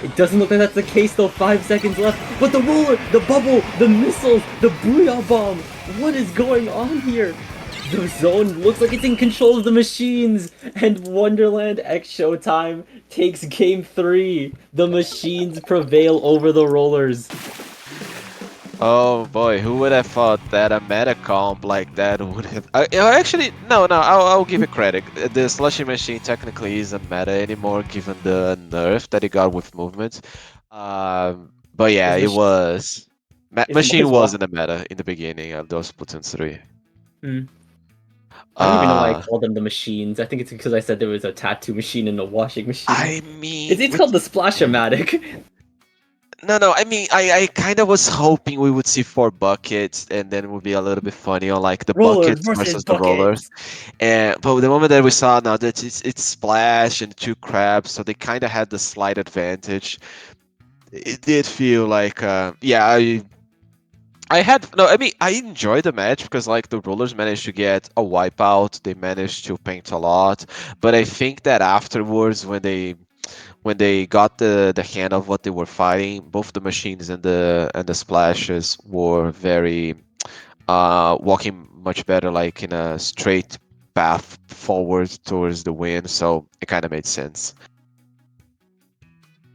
It doesn't look like that's the case though, 5 seconds left. But the roller, the bubble, the missiles, the Booyah Bomb. What is going on here? The zone looks like it's in control of the machines. And Wonderland X Showtime takes game 3. The machines prevail over the rollers. Oh boy, who would have thought that a meta comp like that would have? Actually, no, no. I'll give it credit. The slushy machine technically isn't meta anymore, given the nerf that it got with movement. But yeah, Is it mach- was. is Machine what? wasn't a meta in the beginning of those Splatoon 3. Hmm. I don't even know why I Uh, called them the machines. I think it's because I said there was a tattoo machine and a washing machine. I mean, It's with called the Splash-O-Matic. no, no. I mean, I kind of was hoping we would see 4 buckets, and then it would be a little bit funny on like the Rollers buckets versus versus the rollers. buckets. And but the moment that we saw now that it's Splash and two crabs, so they kind of had the slight advantage. It did feel like, yeah, I had no. I mean, I enjoyed the match because like the rollers managed to get a wipeout. They managed to paint a lot, but I think that afterwards, when they got the hang of what they were fighting, both the machines and the splashes were very walking much better, like in a straight path forward towards the win. So it kind of made sense.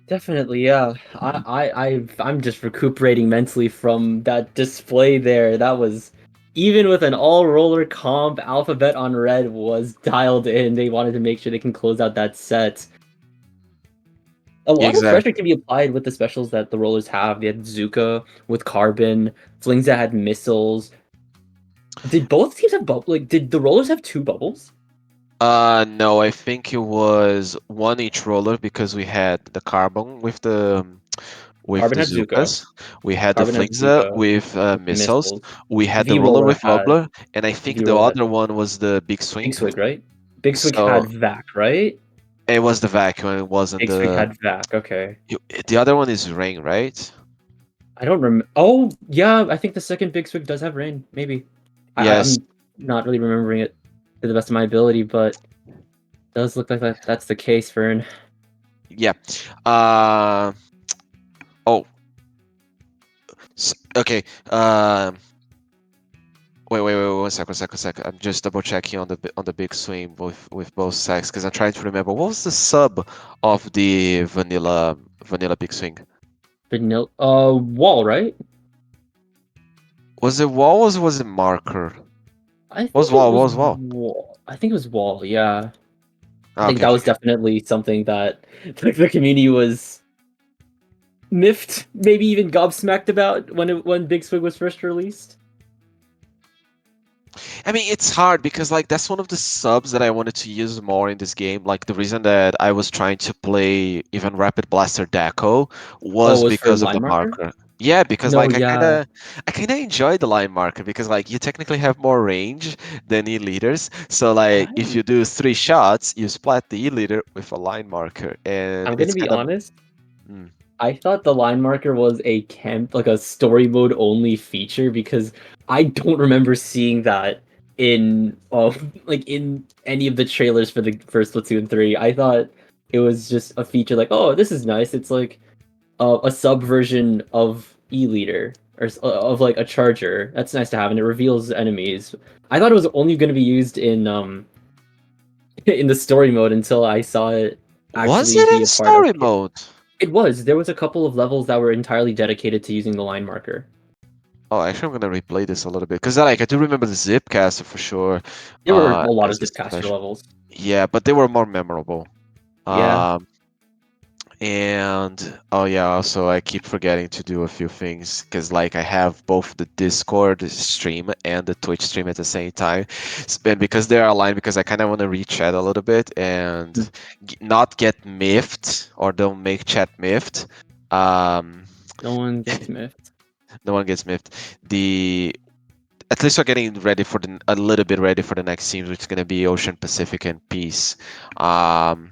Definitely, yeah. I'm just recuperating mentally from that display there. That was even with an all roller comp, Alphabet on red was dialed in. They wanted to make sure they can close out that set. A lot of pressure Exactly. can be applied with the specials that the rollers have. They had Zuka with Carbon, Flings that had missiles. Did both teams have bubble? Like, did the rollers have two bubbles? No, I think it was one each roller because we had the carbon with Carbon the had Zuka. Zukas, we had the Carbon had Flingza Zuka with with missiles, missiles. we had the V roller roller with had wobbler, and I think V the roller had other one was the big Big swing. Swig, right? Big Swig So had Vac, right? it was the vacuum, it wasn't Big Swig the. had Vac. Okay. The other one is rain, right? I don't remember. Oh, yeah. I think the second Big Swig does have rain. Maybe. Yes. I'm not really remembering it to the best of my ability, but it does look like that's the case, Fern. Yeah. Uh, oh, okay. Wait, one second. I'm just double checking on on the big swing with both sacks because I'm trying to remember what was the sub of the vanilla big swing. Vanilla. Wall, right? Was it wall or was it marker? I Was think it wall? was Was wall? wall. I think it was wall. Yeah. I Ah, think okay, that okay, was okay. definitely something that the community was miffed, maybe even gobsmacked about when Big Swig was first released. I mean, it's hard because like that's one of the subs that I wanted to use more in this game. Like the reason that I was trying to play even Rapid Blaster Deco Oh, was it was for because of line the marker? marker. Yeah, because No, like yeah. I kinda enjoy the line marker because like you technically have more range than E-liters. So like if I you do 3 shots, you splat the E-liter with a line marker, and I'm gonna it's be kind of. honest. Mm. I thought the line marker was a camp, like a story mode only feature because I don't remember seeing that in like in any of the trailers for the first Splatoon 3. I thought it was just a feature like, oh, this is nice. It's like a sub version of E-liter of like a charger. That's nice to have, and it reveals enemies. I thought it was only going to be used in in the story mode until I saw it Was actually it be in a part of story it. mode? It was. There was a couple of levels that were entirely dedicated to using the line marker. Oh, actually, I'm gonna replay this a little bit because like I do remember the Zipcaster for sure. There were a lot of As a Zipcaster special. levels. Yeah, but they were more memorable. Yeah. Um, And oh yeah, also I keep forgetting to do a few things because like I have both the Discord stream and the Twitch stream at the same time, and because they're aligned, because I kind of want to read chat a little bit and Mm. not get miffed or don't make chat miffed. Um, No one gets miffed. no one gets miffed. The At least we're getting ready for a little bit ready for the next teams, which is gonna be Ocean, Pacific, and Peace. Um,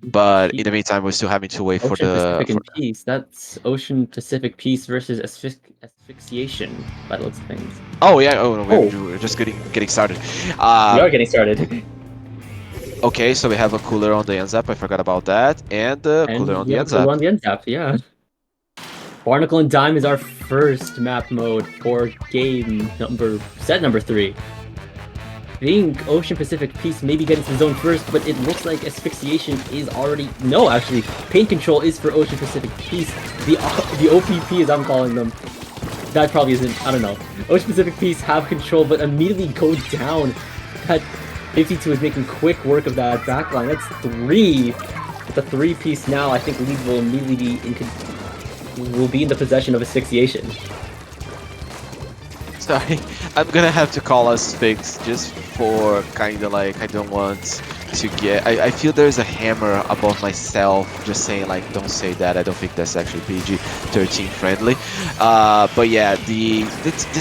but in the meantime, we're still having to wait for Ocean the Pacific and Peace. That's Ocean Pacific Peace versus Asphyxiation by the looks of things. Oh yeah. Oh no, Oh, we're just getting started. we are getting started. Okay, so we have a cooler on the ends up. I forgot about that, and the cooler And on we the have a ends cool up. on the end tap, yeah. Barnacle and Dime is our first map mode for set number 3. I think Ocean Pacific Peace maybe get into the zone first, but it looks like Asphyxiation is already... No, actually, Pain Control is for Ocean Pacific Peace. The OPP, as I'm calling them. That probably isn't... I don't know. Ocean Pacific Peace have control, but immediately go down. That 52 is making quick work of that backline. That's 3. With the 3-piece now, I think League will immediately be in the possession of Asphyxiation. Sorry, I'm gonna have to call us Sphinx just for kind of like I don't want to get. I feel there's a hammer above myself just saying like don't say that. I don't think that's actually PG-13 friendly. But yeah, the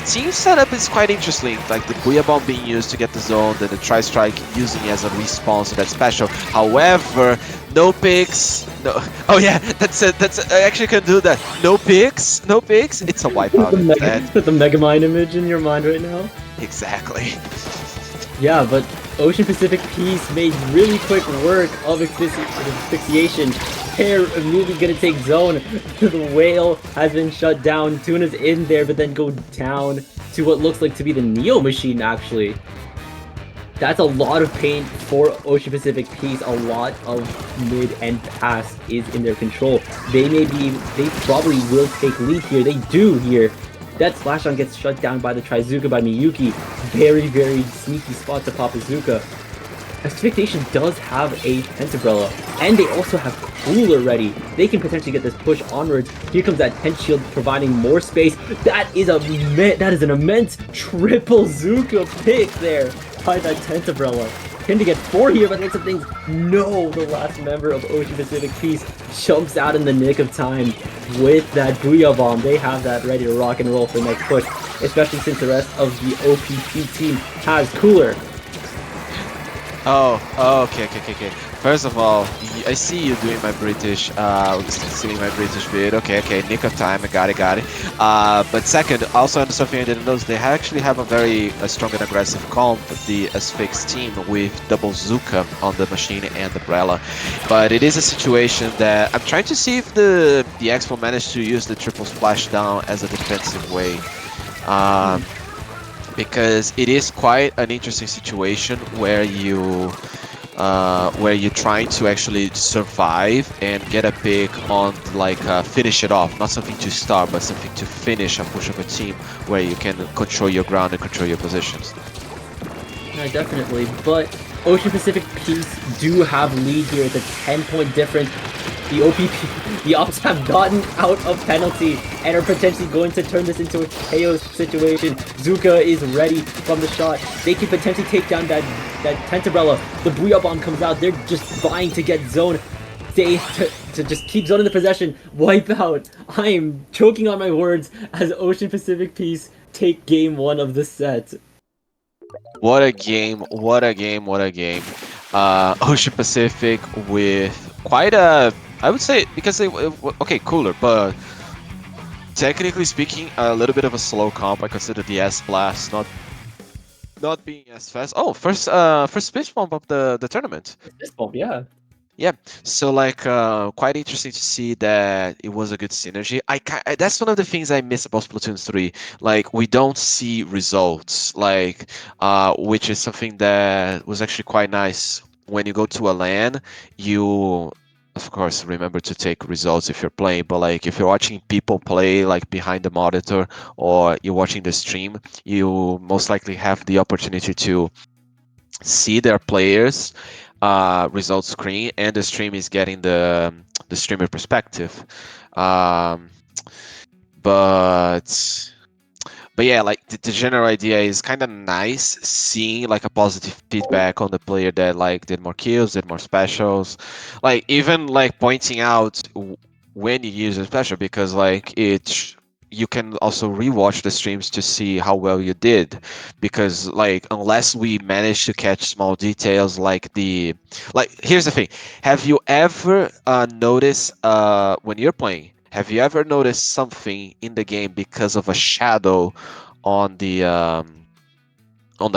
team setup is quite interesting. Like the Booyah Bomb being used to get the zone, then the Tristrike using it as a response to that special. However, no picks. No. Oh yeah, that's it. I actually can do that. No picks. No picks. It's a wipeout instead. The Megamind image in your mind right now? Exactly. Yeah, but Ocean Pacific Peace made really quick work of Asphyxiation. Pair immediately gonna take zone. The whale has been shut down. Tuna's in there, but then go down to what looks like to be the Neo Machine, actually. That's a lot of pain for Ocean Pacific Peace. A lot of mid and pass is in their control. They probably will take lead here. They do here. That splash on gets shut down by the Trizuka by Miyuki. Very, very sneaky spot to pop Azuka. Expectation does have a Pentabrella, and they also have Cooler ready. They can potentially get this push onwards. Here comes that Tent Shield providing more space. That is an immense triple Zuka pick there by that Pentabrella. Can to get 4 here, but looks of things. No, the last member of Ocean Pacific Peace jumps out in the nick of time with that Booyah Bomb. They have that ready to rock and roll for the next push, especially since the rest of the OPP team has Cooler. Oh, okay. First of all, I see you doing my British, seeing my British vid. Okay, nick of time, I got it. But second, also something I didn't notice, they actually have a very strong and aggressive comp, the Asphyx team, with double Zuka on the machine and the Umbrella. But it is a situation that I'm trying to see if the Expo managed to use the triple splashdown as a defensive way. Because it is quite an interesting situation where you're trying to actually survive and get a pick on like finish it off, not something to start, but something to finish a push of a team where you can control your ground and control your positions. Yeah, definitely. But Ocean Pacific Peace do have lead here. It's a 10-point difference. The OPP, the Ops have gotten out of penalty and are potentially going to turn this into a chaos situation. Zuka is ready from the shot. They can potentially take down that Pentabrella. The Booyah Bomb comes out. They're just vying to get zone. To just keep zone in the possession. Wipe out. I am choking on my words as Ocean Pacific Peace take game 1 of the set. What a game. Ocean Pacific with quite a, I would say, because they, okay, Cooler, but technically speaking, a little bit of a slow comp. I consider the S-Blast not being as fast. Oh, first pitch bump of the tournament. This bomb, yeah. Yeah, so like quite interesting to see that it was a good synergy. That's one of the things I miss about Splatoon 3. Like we don't see results, like which is something that was actually quite nice. When you go to a LAN, you of course remember to take results if you're playing, but like if you're watching people play like behind the monitor or you're watching the stream, you most likely have the opportunity to see their players result screen, and the stream is getting the streamer perspective. Um, but but yeah, like the general idea is kind of nice seeing like a positive feedback on the player that like did more kills, did more specials, like even like pointing out when you use a special because like you can also rewatch the streams to see how well you did because like unless we manage to catch small details like the like here's the thing, have you ever noticed when you're playing, have you ever noticed something in the game because of a shadow on the A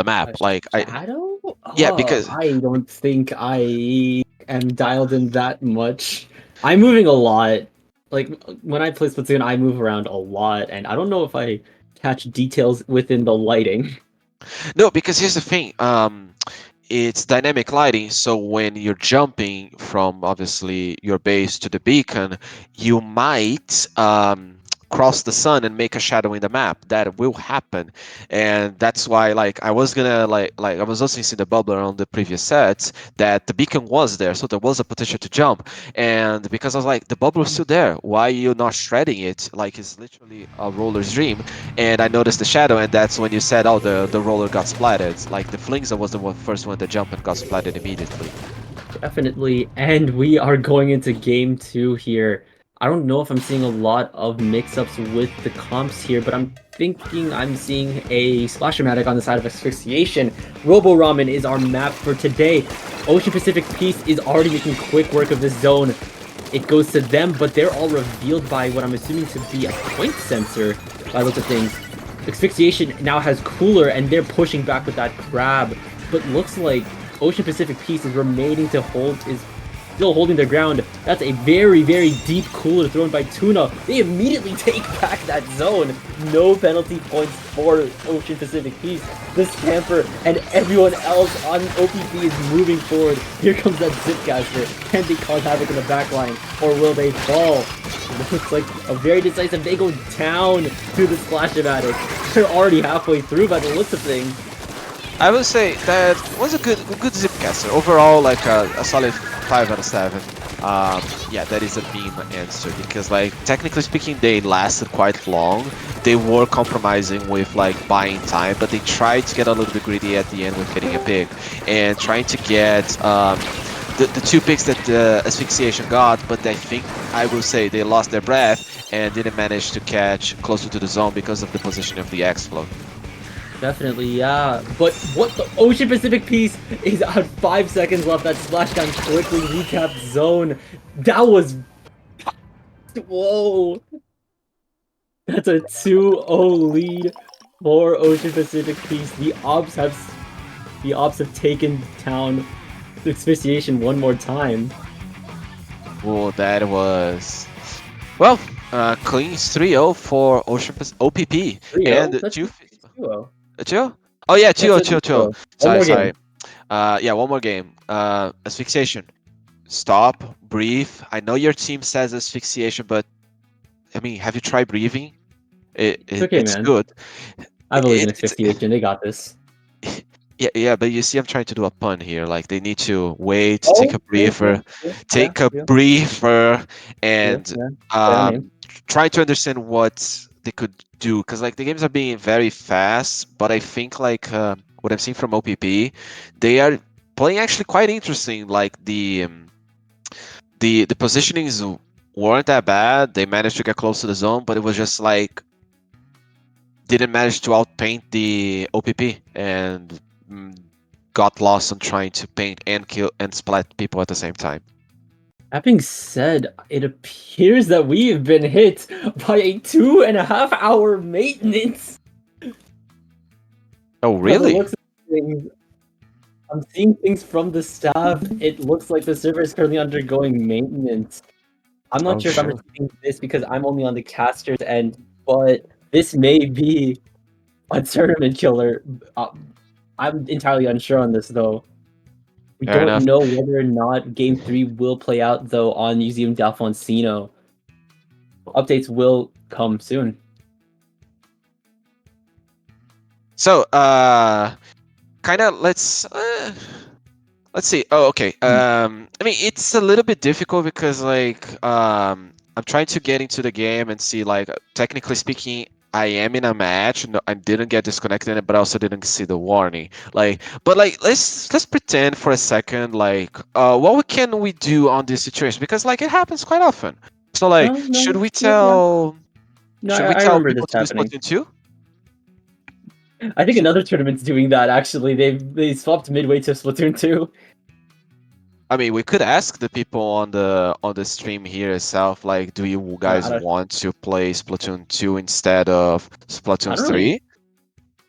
map? Like I shadow? yeah, Oh, because I don't think I am dialed in that much. I'm moving a lot. Like when I play Splatoon, I move around a lot, and I don't know if I catch details within the lighting. no, because here's the thing. It's dynamic lighting, so when you're jumping from obviously your base to the beacon, you might cross the sun and make a shadow in the map. That will happen, and that's why like I was gonna like I was also seeing the bubbler on the previous sets that the beacon was there, so there was a potential to jump, and because I was like the bubbler is still there, why are you not shredding it? Like it's literally a roller's dream, and I noticed the shadow, and that's when you said, "Oh, the roller got splattered." Like the Flingza was the first one to jump and got splattered immediately. Definitely, and we are going into game two here. I don't know if I'm seeing a lot of mix-ups with the comps here, but I'm thinking I'm seeing a Splash-O-Matic on the side of Asphyxiation. Robo Ramen is our map for today. Ocean Pacific Peace is already making quick work of this zone. It goes to them, but they're all revealed by what I'm assuming to be a point sensor by the looks of things. Asphyxiation now has Cooler, and they're pushing back with that grab, but looks like Ocean Pacific Peace is remaining to hold, is still holding their ground. That's a very, very deep Cooler thrown by Tuna. They immediately take back that zone. No penalty points for Ocean Pacific Peace. The Scamper and everyone else on OPP is moving forward. Here comes that Zipcaster. Can they cause havoc in the backline, or will they fall? It looks like a very decisive. They go down to the Splash-O-Matic. They're already halfway through by the looks of things. I would say that was a good Zipcaster overall, like a solid 5 out of 7. Yeah, that is a meme answer because like technically speaking, they lasted quite long. They were compromising with like buying time, but they tried to get a little bit greedy at the end with getting a pick and trying to get the 2 picks that the Asphyxiation got, but I think I will say they lost their breath and didn't manage to catch closer to the zone because of the position of the X-Flow. Definitely, yeah. But what the Ocean Pacific piece is at 5 seconds left. That splashdown quickly recapped zone. That was... Whoa. That's a 2-0 lead for Ocean Pacific piece. The Ops have taken down Asphyxiation one more time. Oh, that was well. Cleans 3-0 for OPP 3-0? and That's two. 2-0. 2? Oh yeah, That's 2-0, a 2-0. 2-0. One Sorry, more sorry. game. Yeah, one more game. Asphyxiation. Stop, breathe. I know your team says asphyxiation, but I mean, have you tried breathing? It's okay, It's man. good. I believe in It's Asphyxiation. They got this. yeah, yeah, but you see, I'm trying to do a pun here. Like they need to wait, Oh, true, true, true. Yeah, take a true, breather, true, and yeah. Fair um, name. try to understand what they could do. Because like the games are being very fast, but I think like what I've seen from OPP, they are playing actually quite interesting. Like the positionings weren't that bad. They managed to get close to the zone, but it was just like didn't manage to outpaint the OPP and mm, got lost on trying to paint and kill and splat people at the same time. That being said, it appears that we have been hit by a 2.5 hour maintenance. Oh, By the really? looks of things, I'm seeing things from the staff. It looks like the server is currently undergoing maintenance. I'm not Oh, sure if I'm sure. receiving this because I'm only on the caster's end, but this may be a tournament killer. I'm entirely unsure on this though. We Fair don't enough. know whether or not Game 3 will play out though on Museum D'Alfonsino. Updates will come soon. So, kind of let's Let's see. Oh, okay. Hmm. I mean, it's a little bit difficult because I'm trying to get into the game and see like technically speaking, I am in a match. No, I didn't get disconnected, but I also didn't see the warning. But let's pretend for a second what can we do on this situation because like it happens quite often. So like, Oh no, yeah, yeah. No, should we I tell remember people this to do happening. Splatoon 2? I think another tournament's doing that actually. They swapped midway to Splatoon 2. I mean, we could ask the people on the stream here itself, like, do you I guys don't want to play Splatoon 2 instead of I Splatoon don't really 3?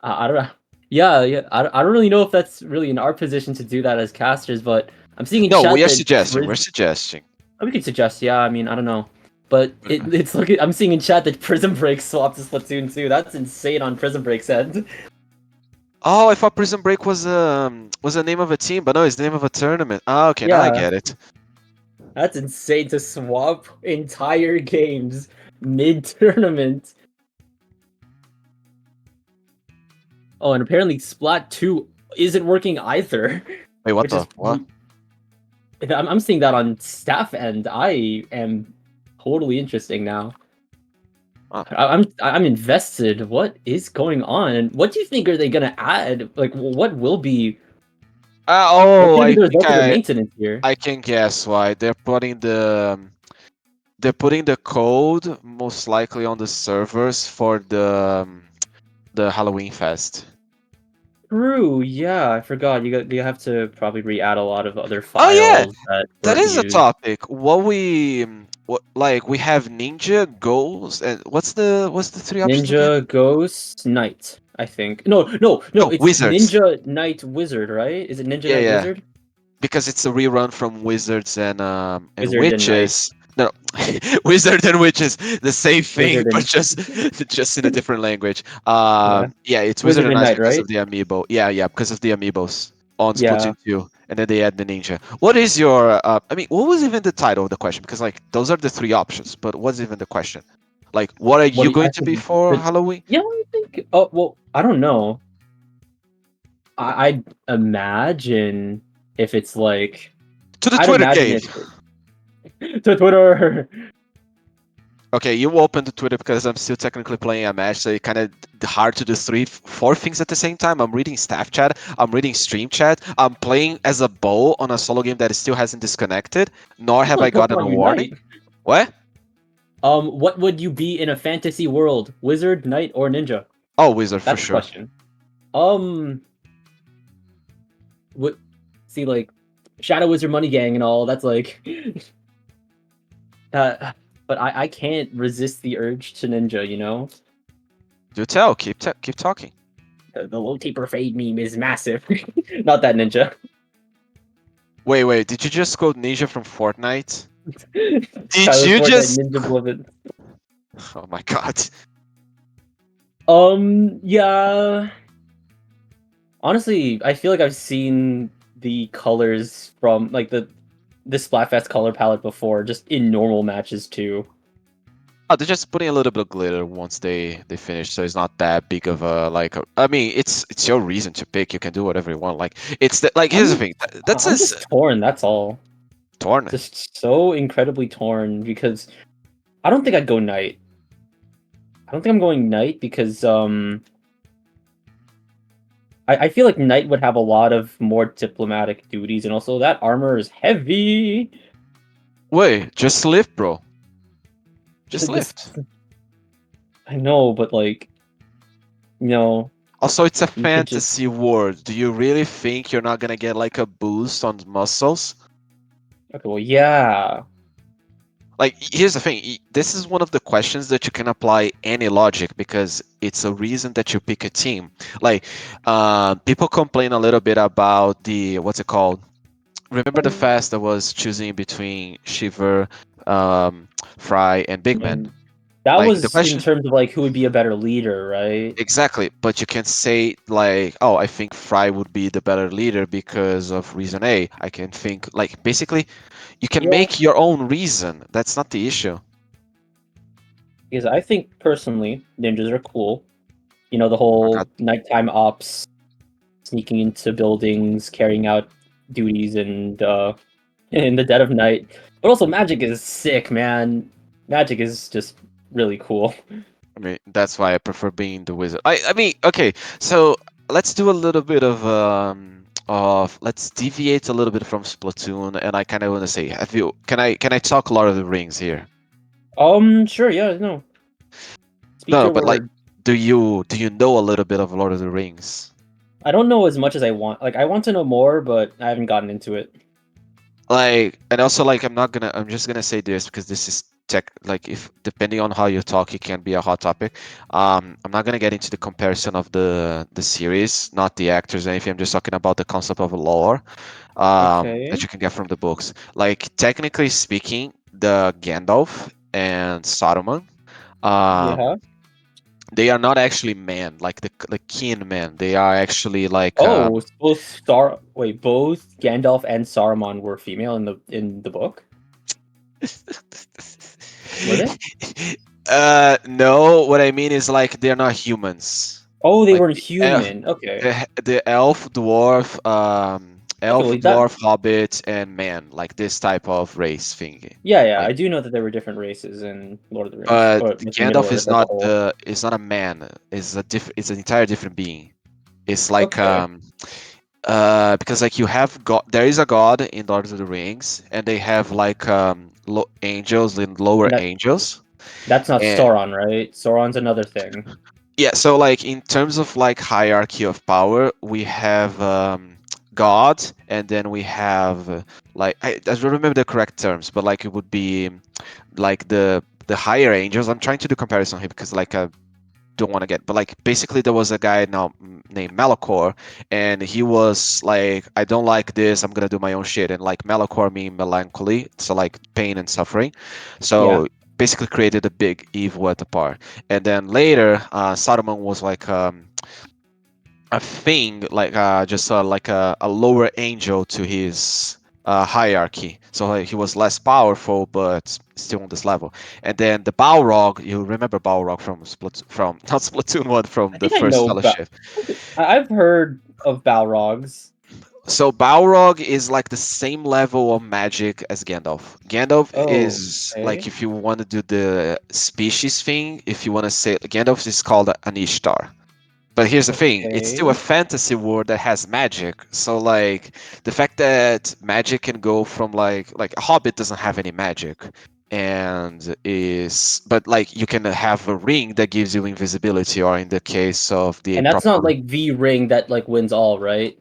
I don't know. Yeah, yeah. I don't really know if that's really in our position to do that as casters, but I'm seeing in No, we chat are that suggesting. We're suggesting. we could suggest, yeah, I mean, I don't know. But it's looking I'm seeing in chat that Prism Break swapped to Splatoon 2. That's insane on Prism Break's end. Oh, I thought Prison Break was the name of a team, but no, it's the name of a tournament. Ah, okay, now I Yeah, get it. that's insane to swap entire games mid-tournament. Oh, and apparently Splat 2 isn't working either, Wait, what which the is what? I'm seeing that on staff end. I am totally interesting now. Oh. I'm invested. What is going on? And what do you think are they gonna add? Like, what will be? What's gonna be I the think result of the maintenance here? I can guess why they're putting the code most likely on the servers for the Halloween fest. True. Yeah, I forgot. You have to probably re-add a lot of other Oh yeah, files that that weren't is a used. topic. What like we have ninja goals and what's the three options again? Ninja, Ghost, Knight. I think. No. No, It's wizards. Ninja, Knight, Wizard, right? Is it Ninja, Yeah, Knight, yeah. Wizard? Because it's a rerun from wizards and Wizard and Knight. witches. No, wizard and witches, the same thing, Wizard but and just in a different language. yeah. Yeah, it's wizard Wizard and and knights Knight, because right? of the amiibo. Yeah, yeah, because of the amiibos on Yeah. Splatoon 2, and then they add the ninja. What is your? I mean, what was even the title of the question? Because like those are the three options, but what's even the question? Like, what are What you do you, going I to be think for the Halloween? yeah, I think oh well, I don't know. I'd imagine if it's like To the I'd Twitter imagine cave. if to Twitter. Okay, you open the Twitter because I'm still technically playing a match, so it's kind of hard to do four things at the same time. I'm reading staff chat, I'm reading stream chat, I'm playing as a bow on a solo game that still hasn't disconnected, nor Come have on, I gotten Pokemon a warning. Unite. What? What would you be in a fantasy world? Wizard, knight, or ninja? Oh, wizard for That's the sure. question. Um, what? See, like Shadow Wizard Money Gang and all. That's like, but I can't resist the urge to ninja. You know, Do tell. Keep talking. the low taper fade meme is massive. Not that ninja. Wait. Did you just quote Ninja from Fortnite? Did Tyler you Fortnite just? Ninja Blizzard. Oh my god. Yeah. Honestly, I feel like I've seen the colors from like the Splatfest color palette before, just in normal matches too. Oh, they're just putting a little bit of glitter once they finish, so it's not that big of a like. I mean, it's your reason to pick. You can do whatever you want. Like it's the, like here's the I'm thing. That's I'm just torn. That's all. torn. Just so incredibly torn because I don't think I'd go knight. I don't think I'm going knight because I feel like knight would have a lot of more diplomatic duties, and also that armor is heavy. Wait, just lift, bro. Just This lift. I know, but like Also, it's a you could just fantasy world. Do you really think you're not gonna get like a boost on muscles? okay. Well, yeah. Like, here's the thing. This is one of the questions that you can apply any logic because it's a reason that you pick a team. Like, people complain a little bit about the what's it called? Remember the fast that was choosing between Shiver, Fry, and Big Man? And that Like the was in question. terms of like who would be a better leader, right? Exactly, but you can say like, oh, I think Fry would be the better leader because of reason A. I can think like basically, you can Yeah. make your own reason. That's not the issue. Because I think personally, ninjas are cool. The Oh my God. whole nighttime ops, sneaking into buildings, carrying out duties and in the dead of night. But also, magic is sick, man. Magic is just really cool. I mean, that's why I prefer being the wizard. I mean, okay, so let's do a little bit of let's deviate a little bit from Splatoon, and I kind of want to say, have you can I talk Lord of the Rings here? Sure, yeah, no. Speak No, your but like, word. do you know a little bit of Lord of the Rings? I don't know as much as I want. Like, I want to know more, but I haven't gotten into it. Like, and also like, I'm just gonna say this because this is tech, like, if depending on how you talk, it can be a hot topic. I'm not gonna get into the comparison of the series, not the actors or anything. I'm just talking about the concept of lore that Okay. you can get from the books. Like, technically speaking, the Gandalf and Saruman, Yeah. um they are not actually men, like the kin men. They are actually like Oh, both Gandalf and Saruman were female in the book. Were they? No, what I mean is like they're not humans. Oh, they Like weren't human. Okay. the Okay, elf, well that dwarf, hobbit, and man, like this type of race thingy. yeah, yeah, Like, I do know that there were different races in Lord of the Rings but or Middle Gandalf Earth as a whole. is not a man. It's an entire different being. It's like Okay. because like you have god, there is a god in Lord of the Rings, and they have like angels and lower And angels. that's not And Sauron, right? Sauron's another thing. yeah, so like in terms of like hierarchy of power, we have God, and then we have like I don't remember the correct terms, but like it would be like the higher angels. I'm trying to do comparison here because like don't want to get, but like basically there was a guy now named Malachor, and he was like, I don't like this, I'm gonna do my own shit, and like Malachor mean melancholy, so like pain and suffering, Yeah. so basically created a big evil at the part, and then later Saruman was like a thing, like just like a lower angel to his hierarchy. So like, he was less powerful, but still on this level. And then the Balrog, you remember Balrog from from not Splatoon one, from I the think I first know Fellowship. I've heard of Balrogs. So Balrog is like the same level of magic as Gandalf. Gandalf Oh, is like, okay. if you want to do the species thing, if you want to say, Gandalf is called an Ishtar. But here's the thing, it's still a Okay. fantasy world that has magic. So like the fact that magic can go from like a hobbit doesn't have any magic, and is but like you can have a ring that gives you invisibility, or in the case of the And that's not proper like the ring that like wins all, right?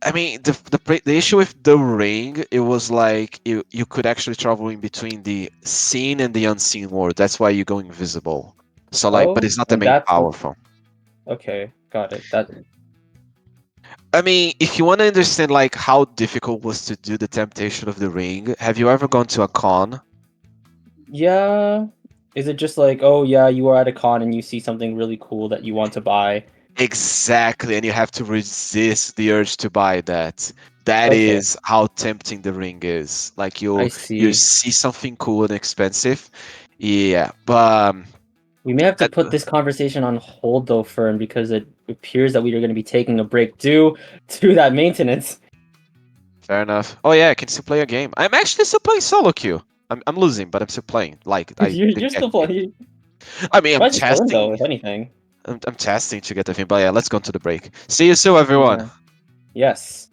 I mean, the issue with the ring, it was like you could actually travel in between the seen and the unseen world. That's why you go invisible. So like, but Oh, it's not the and main that's what powerful. okay, got it. That I mean, if you want to understand like how difficult was to do the Temptation of the Ring, have you ever gone to a con? yeah. Is it just like, oh yeah, you are at a con and you see something really cool that you want to buy? Exactly, and you have to resist the urge to buy that. That Okay, is how tempting the ring is. Like I you see. see something cool and expensive, yeah. But We may have to that, put this conversation on hold though, Fern, because it appears that we are going to be taking a break due to that maintenance. fair enough. Oh yeah, I can still play a game. I'm actually still playing solo queue. I'm losing, but I'm still playing. Like the You're still playing. I mean, Surprised it's Fern though, if anything. I'm testing to get the thing. But yeah, let's go to the break. See you soon, everyone. Yeah. Yes.